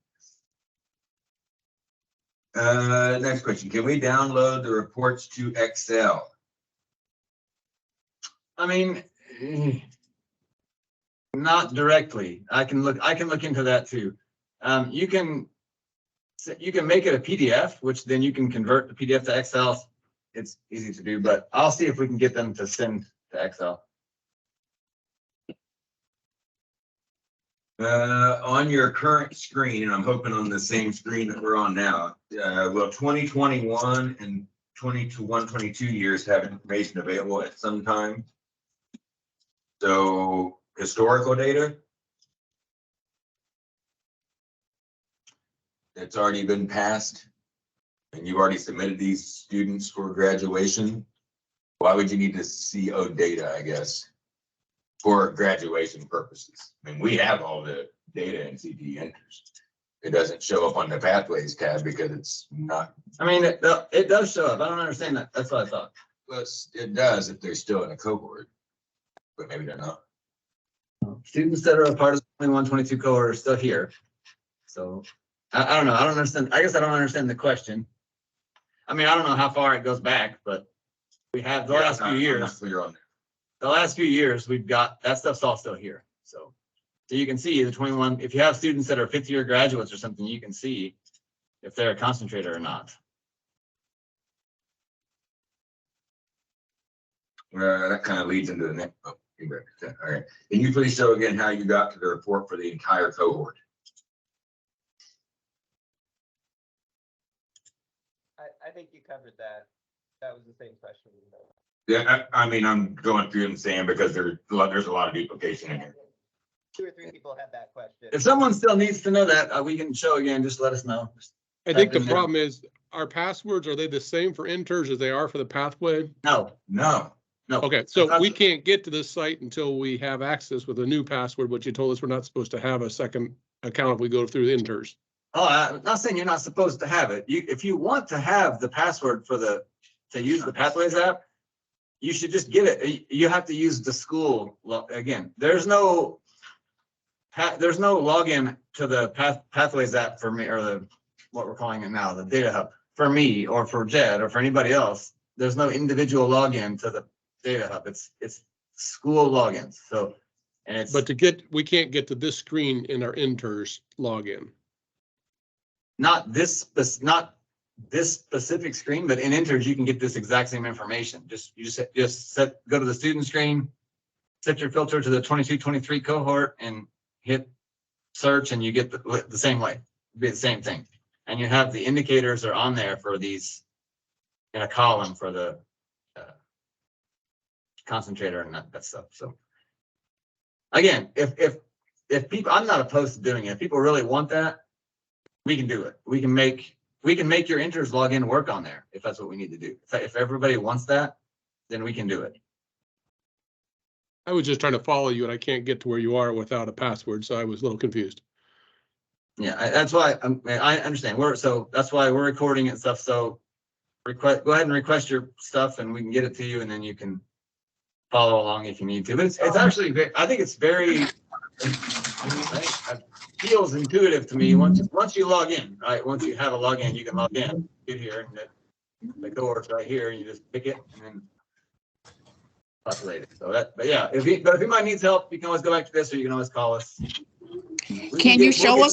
Next question. Can we download the reports to Excel? I mean, not directly. I can look into that too. You can make it a PDF, which then you can convert the PDF to Excel. It's easy to do, but I'll see if we can get them to send to Excel. On your current screen, and I'm hoping on the same screen that we're on now, will 2021 and 22 years have information available at some time? So historical data that's already been passed and you've already submitted these students for graduation. Why would you need the CO data, I guess, for graduation purposes? I mean, we have all the data in CTE InTERS. It doesn't show up on the pathways tab because it's not. I mean, it does show up. I don't understand that. That's what I thought. Well, it does if they're still in a cohort, but maybe they're not. Students that are a part of the 21-22 cohort are still here. So I don't know. I don't understand. I guess I don't understand the question. I mean, I don't know how far it goes back, but we have the last few years. The last few years, we've got that stuff's all still here. So you can see the 21. If you have students that are fifth-year graduates or something, you can see if they're a concentrator or not. That kind of leads into the next. Oh, all right. Can you please show again how you got to the report for the entire cohort? I think you covered that. That was the same question. Yeah, I mean, I'm going through and saying because there's a lot of duplication in here. 2 or 3 people had that question. If someone still needs to know that, we can show again. Just let us know. I think the problem is our passwords, are they the same for InTERS as they are for the pathway? No. Okay, so we can't get to this site until we have access with a new password, which you told us we're not supposed to have a second account if we go through the InTERS. Oh, I'm not saying you're not supposed to have it. If you want to have the password to use the Pathways app, you should just get it. You have to use the school again. There's no login to the Pathways app for me, or what we're calling it now, the data hub, for me or for Jed or for anybody else. There's no individual login to the data hub. It's school logins. So, and it's But we can't get to this screen in our InTERS login. not this specific screen, but in InTERS you can get this exact same information. You just go to the student screen, set your filter to the 22-23 cohort, and hit search, and you get the same way. It'd be the same thing, and you have the indicators are on there for these in a column for the concentrator and that stuff. So again, if people, I'm not opposed to doing it. If people really want that, we can do it. We can make your InTERS login work on there if that's what we need to do. If everybody wants that, then we can do it. I was just trying to follow you and I can't get to where you are without a password, so I was a little confused. Yeah, that's why I understand. So that's why we're recording it and stuff. So go ahead and request your stuff and we can get it to you, and then you can follow along if you need to. But it's actually, I think it's very, it feels intuitive to me. Once you log in, right? Once you have a login, you can log in, get here, and the door's right here, and you just pick it and then populate it. So but yeah, if anybody needs help, you can always go back to this, or you can always call us. Can you show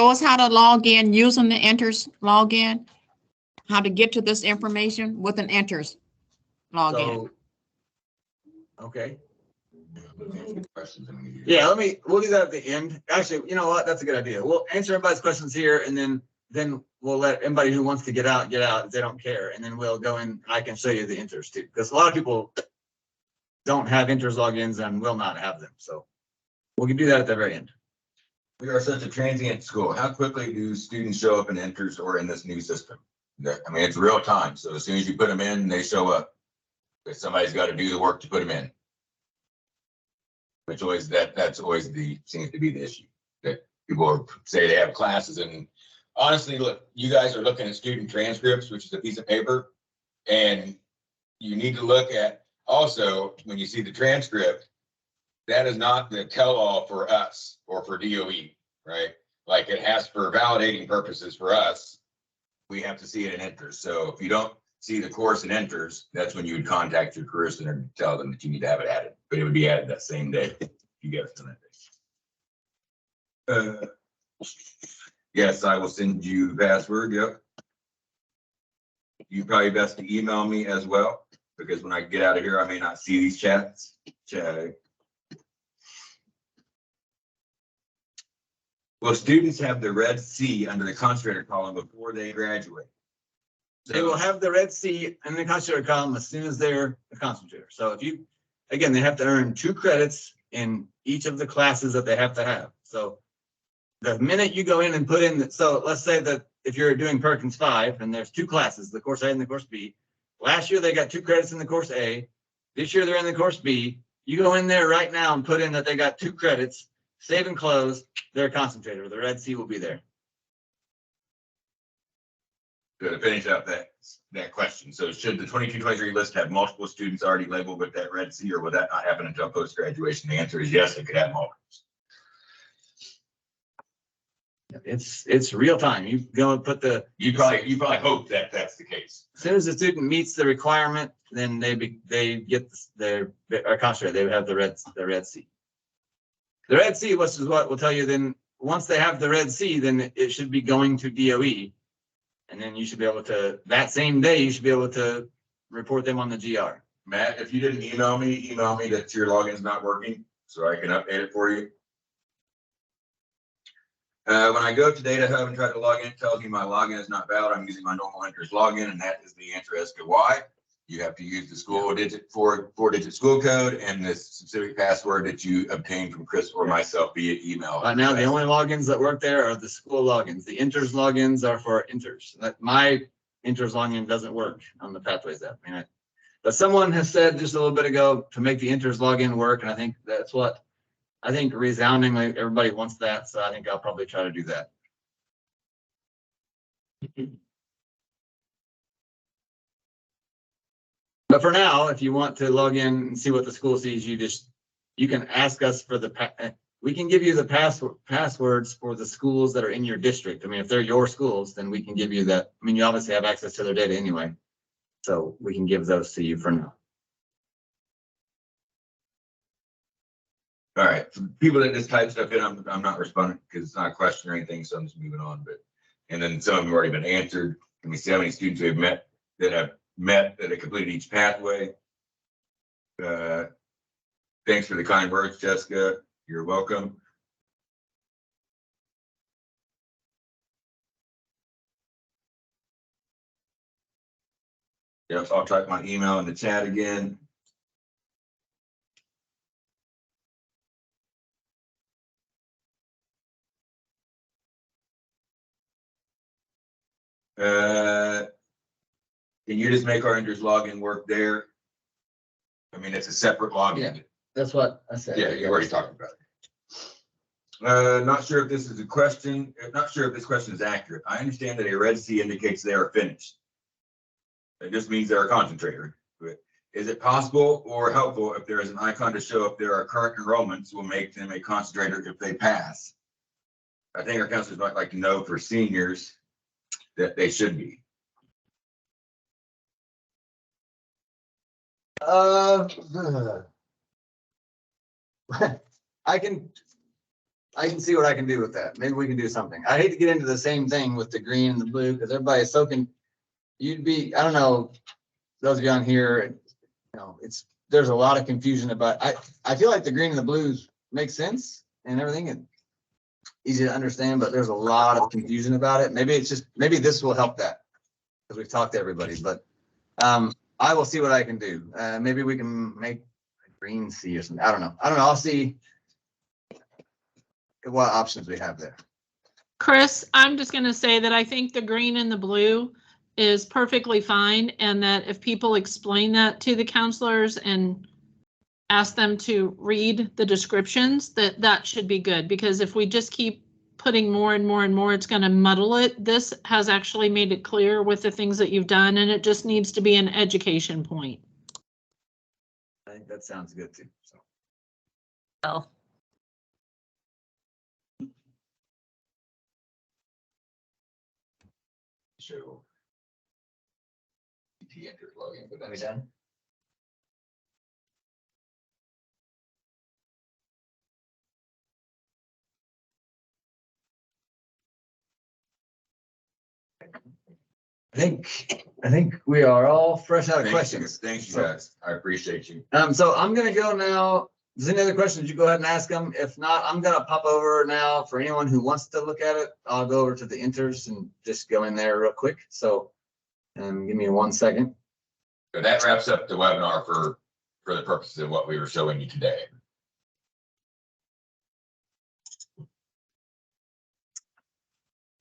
us how to log in using the InTERS login? How to get to this information with an InTERS login? So, okay. Yeah, we'll do that at the end. Actually, you know what? That's a good idea. We'll answer everybody's questions here, and then then we'll let anybody who wants to get out, if they don't care. And then we'll go in, I can show you the InTERS too, because a lot of people don't have InTERS logins and will not have them. So we can do that at the very end. We are such a transient school. How quickly do students show up in InTERS or in this new system? I mean, it's real time. So as soon as you put them in, they show up. But somebody's got to do the work to put them in. Which always, that's always seems to be the issue. That people say they have classes, and honestly, look, you guys are looking at student transcripts, which is a piece of paper. And you need to look at also, when you see the transcript, that is not the tell-all for us or for DOE, right? Like it has for validating purposes for us, we have to see it in InTERS. So if you don't see the course in InTERS, that's when you would contact your career center and tell them that you need to have it added, but it would be added that same day. You get it on that day. Yes, I will send you the password. Yep. You probably best to email me as well, because when I get out of here, I may not see these chats. Will students have the red C under the concentrator column before they graduate? They will have the red C in the concentrator column as soon as they're a concentrator. So if you, again, they have to earn 2 credits in each of the classes that they have to have. So the minute you go in and put in, so let's say that if you're doing Perkins 5 and there's 2 classes, the course A and the course B. Last year they got 2 credits in the course A. This year they're in the course B. You go in there right now and put in that they got 2 credits, save and close, they're a concentrator. The red C will be there. To finish up that question. So should the 22-23 list have multiple students already labeled with that red C, or would that not happen until post-graduation? The answer is yes, it could have multiples. It's real time. You go and put the. You probably hope that that's the case. As soon as the student meets the requirement, then they get their concentrator. They would have the red C. The red C, which is what will tell you then once they have the red C, then it should be going to DOE. And then you should be able to, that same day, you should be able to report them on the GR. Matt, if you didn't email me that your login's not working so I can update it for you. When I go to Data Hub and try to log in, it tells me my login is not valid. I'm using my normal InTERS login, and that is the answer as to why. You have to use the school digit, four-digit school code and the specific password that you obtained from Chris or myself via email. Right now, the only logins that work there are the school logins. The InTERS logins are for InTERS. My InTERS login doesn't work on the Pathways app. But someone has said just a little bit ago to make the InTERS login work, and I think that's what I think resoundingly everybody wants that. So I think I'll probably try to do that. But for now, if you want to log in and see what the school sees, you can ask us for we can give you the passwords for the schools that are in your district. I mean, if they're your schools, then we can give you that. I mean, you obviously have access to their data anyway. So we can give those to you for now. All right, for people that just type stuff in, I'm not responding because it's not a question or anything, so I'm just moving on. And then some of them have already been answered. Let me see how many students we have met that have completed each pathway. Thanks for the kind words, Jessica. You're welcome. Yes, I'll type my email in the chat again. Can you just make our InTERS login work there? I mean, it's a separate login. Yeah, that's what I said. Yeah, you already talked about it. Not sure if this is a question. Not sure if this question is accurate. I understand that a red C indicates they are finished. It just means they're a concentrator. But is it possible or helpful if there is an icon to show if there are current enrollments will make them a concentrator if they pass? I think our counselors might like to know for seniors that they should be. I can see what I can do with that. Maybe we can do something. I hate to get into the same thing with the green and the blue because everybody's soaking. You'd be, I don't know, those of you on here, there's a lot of confusion about. I feel like the green and the blues make sense and everything, and easy to understand, but there's a lot of confusion about it. Maybe it's just, maybe this will help that. Because we've talked to everybody, but I will see what I can do. Maybe we can make a green C or something. I don't know. I'll see what options we have there. Chris, I'm just going to say that I think the green and the blue is perfectly fine, and that if people explain that to the counselors and ask them to read the descriptions, that should be good, because if we just keep putting more and more and more, it's going to muddle it. This has actually made it clear with the things that you've done, and it just needs to be an education point. I think that sounds good too. So. Oh. Show. CTE enter login, but Are we that's done? I think we are all fresh out of questions. Thanks, you So- guys. I appreciate you. So I'm gonna go now. If there's any other questions, you go ahead and ask them. If not, I'm gonna pop over now for anyone who wants to look at it. I'll go over to the InTERS and just go in there real quick. So, give me 1 second. So that wraps up the webinar for the purposes of what we were showing you today.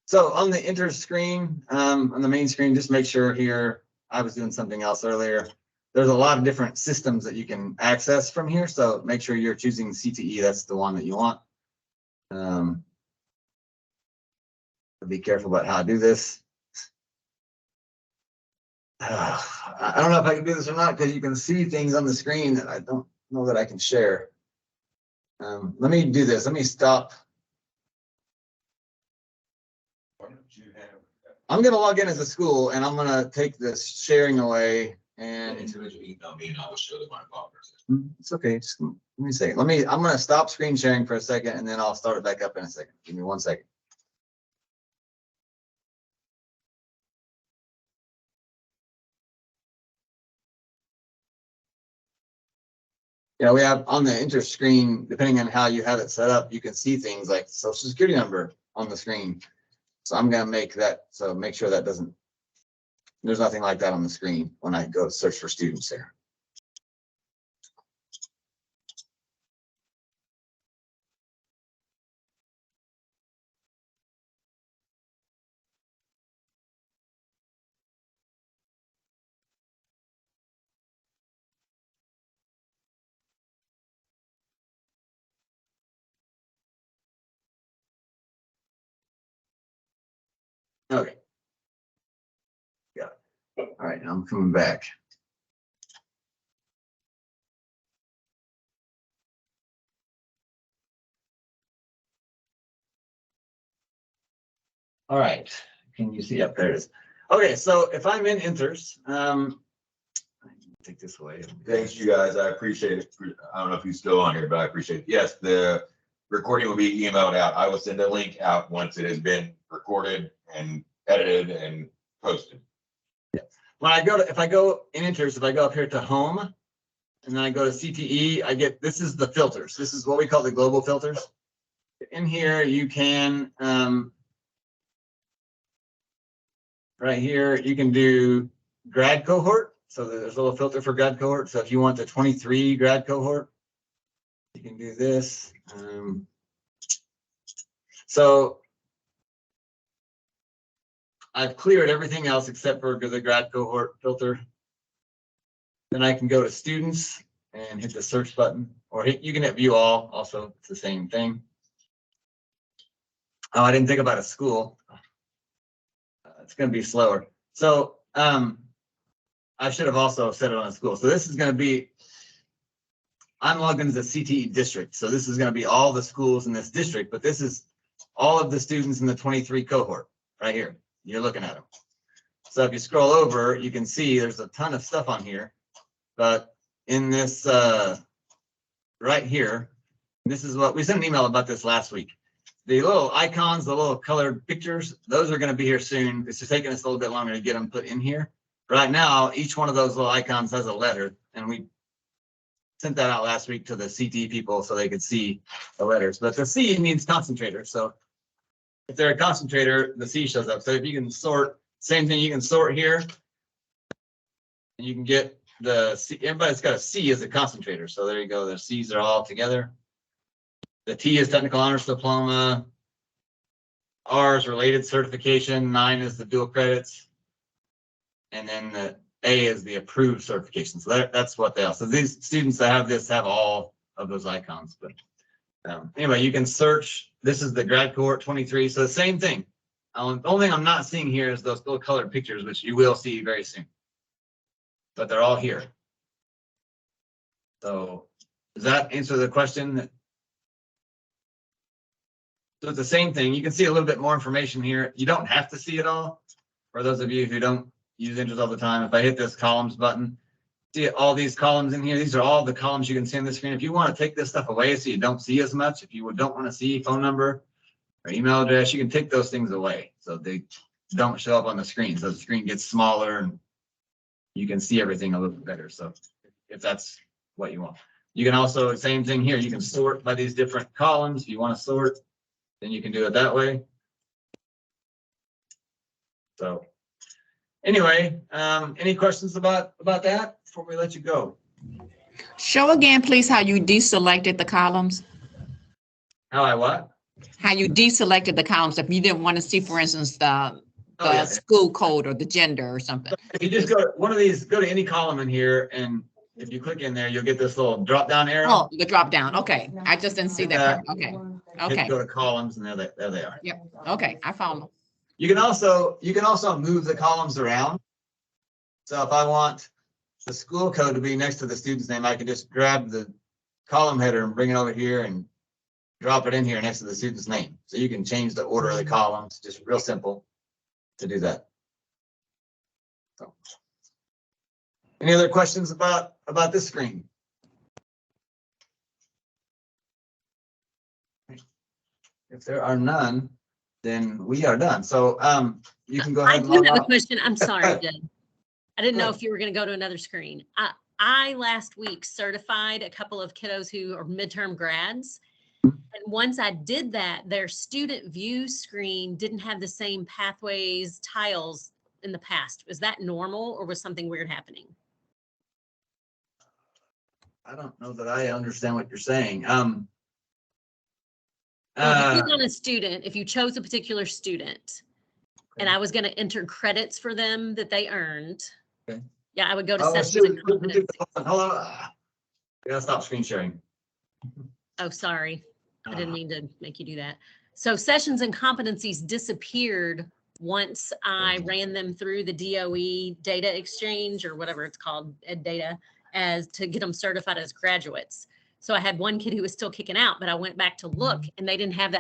So on the InTERS screen, on the main screen, just make sure here, I was doing something else earlier. There's a lot of different systems that you can access from here. So make sure you're choosing CTE. That's the one that you want. Be careful about how I do this. I don't know if I can do this or not, because you can see things on the screen that I don't know that I can share. Let me do this. Let me stop. Why don't you have I'm going to log in as a school, and I'm going to take this sharing away. an And individual email me and I will show them my progress. it's okay. Just let me a second. I'm going to stop screen sharing for a second, and then I'll start it back up in a second. Give me 1 second. We have on the InTERS screen, depending on how you have it set up, you can see things like social security number on the screen. So I'm going to make that, so make sure that there's nothing like that on the screen when I go search for students there. Okay. Got it. All right, now I'm coming back. All right, can you see up there it is? Okay, so if I'm in InTERS, take this away. Thanks, you guys. I appreciate it. I don't know if you're still on here, but I appreciate it. Yes, the recording will be emailed out. I will send a link out once it has been recorded and edited and posted. When if I go in InTERS, if I go up here to home, and then I go to CTE, I get, this is the filters. This is what we call the global filters. In here, you can, right here, you can do grad cohort. So there's a little filter for grad cohort. So if you want the 23 grad cohort, you can do this. So I've cleared everything else except for the grad cohort filter. Then I can go to students and hit the search button, or you can hit view all. Also, it's the same thing. Oh, I didn't think about a school. It's going to be slower. So I should have also set it on a school. So this is going to be, I'm logged into the CTE district. So this is going to be all the schools in this district, but this is all of the students in the 23 cohort right here. You're looking at them. So if you scroll over, you can see there's a ton of stuff on here, but in this right here, this is what we sent an email about this last week. The little icons, the little colored pictures, those are going to be here soon. It's just taking us a little bit longer to get them put in here. Right now, each one of those little icons has a letter, and we sent that out last week to the CTE people so they could see the letters. But the C means concentrator. So if they're a concentrator, the C shows up. So if you can sort, same thing, you can sort here. And you can get the C, everybody's got a C as a concentrator. So there you go. The C's are all together. The T is technical honors diploma. R is related certification. 9 is the dual credits. And then the A is the approved certification. So that's what they are. So these students that have this have all of those icons. But anyway, you can search. This is the grad cohort 23. So the same thing. The only thing I'm not seeing here is those little colored pictures, which you will see very soon. But they're all here. So does that answer the question? So it's the same thing. You can see a little bit more information here. You don't have to see it all. For those of you who don't use InTERS all the time, if I hit this columns button, see all these columns in here. These are all the columns you can see on the screen. If you want to take this stuff away so you don't see as much, if you don't want to see phone number or email address, you can take those things away so they don't show up on the screen. So the screen gets smaller and you can see everything a little bit better. So if that's what you want. You can also, same thing here, you can sort by these different columns. If you want to sort, then you can do it that way. So anyway, any questions about that before we let you go? Show again, please, how you deselected the columns. How I what? How you deselected the columns if you didn't want to see, for instance, the Yeah. school code or the gender or something. If you just go to one of these, go to any column in here, and if you click in there, you'll get this little drop down arrow. Oh, the drop down. Okay, I just didn't see that part. Okay, Hit okay, go to columns, and there they are. yep, okay, I found them. You can also move the columns around. So if I want the school code to be next to the student's name, I can just grab the column header and bring it over here and drop it in here next to the student's name. So you can change the order of the columns, just real simple to do that. So, any other questions about this screen? If there are none, then we are done. So you can go I ahead and do log have a out. question. I'm sorry, Jen. I didn't know Good. if you were going to go to another screen. I last week certified a couple of kiddos who are midterm grads. And once I did that, their student view screen didn't have the same pathways tiles in the past. Was that normal or was something weird happening? I don't know that I understand what you're saying. Well, if you click on a student, if you chose a particular student and I was going to enter credits for them that they earned. Okay. Yeah, I would go to Oh, sessions shoot. and competency. Hold on. I gotta stop screen sharing. Oh, sorry. I didn't mean to make you do that. So sessions and competencies disappeared once I ran them through the DOE data exchange or whatever it's called, ed data, as to get them certified as graduates. So I had one kid who was still kicking out, but I went back to look and they didn't have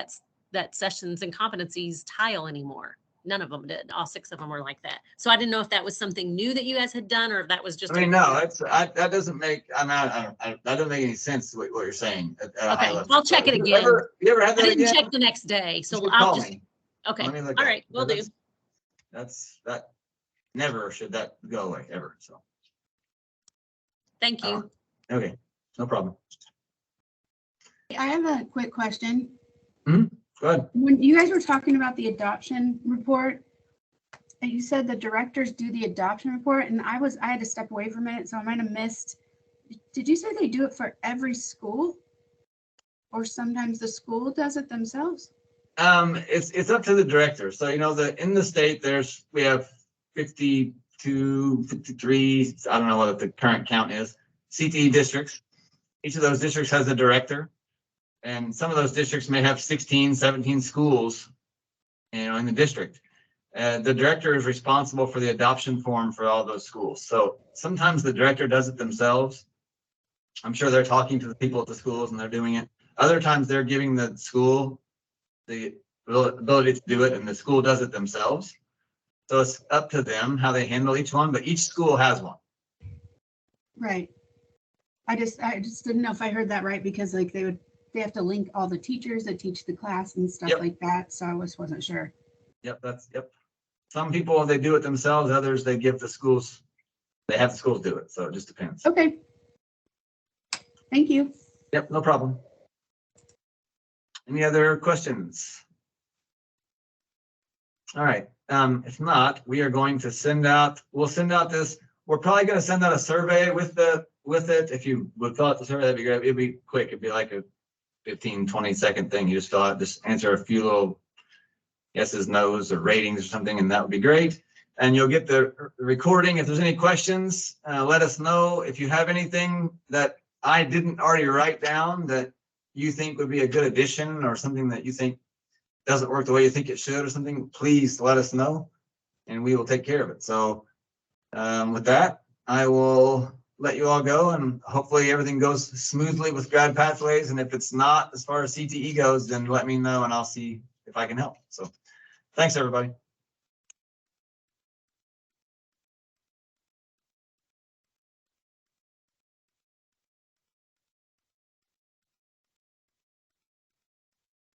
that sessions and competencies tile anymore. None of them did. All 6 of them were like that. So I didn't know if that was something new that you guys had done or if that was just. I mean, no, that doesn't make, that doesn't make any sense what you're saying at a high Okay, level. I'll check it You again. ever had I that didn't again? check the next day, so Just I'll call just, me. okay, Let me look all at right, it. will do. That never should that go away ever. So, Thank you. okay, no problem. I have a quick question. Go ahead. When you guys were talking about the adoption report, and you said the directors do the adoption report, and I had to step away for a minute, so I might have missed. Did you say they do it for every school? Or sometimes the school does it themselves? It's up to the director. So, in the state, we have 52, 53, I don't know what the current count is, CTE districts. Each of those districts has a director. And some of those districts may have 16, 17 schools, in the district. The director is responsible for the adoption form for all those schools. So sometimes the director does it themselves. I'm sure they're talking to the people at the schools and they're doing it. Other times they're giving the school the ability to do it and the school does it themselves. So it's up to them how they handle each one, but each school has one. Right. I just didn't know if I heard that right, because like they have to link all the teachers that teach the class and stuff Yep. like that. So I wasn't sure. Yep. Some people, they do it themselves. Others, they have the schools do it. So it just depends. Okay. Thank you. Yep, no problem. Any other questions? All right. If not, we are going to we'll send out this, we're probably going to send out a survey with it. If you would fill out the survey, that'd be great. It'd be quick. It'd be like a 15, 20-second thing. You just fill out, just answer a few little yeses, nos, or ratings or something, and that would be great. And you'll get the recording. If there's any questions, let us know. If you have anything that I didn't already write down that you think would be a good addition, or something that you think doesn't work the way you think it should or something, please let us know and we will take care of it. So with that, I will let you all go, and hopefully everything goes smoothly with Grad Pathways. And if it's not, as far as CTE goes, then let me know and I'll see if I can help. So thanks, everybody.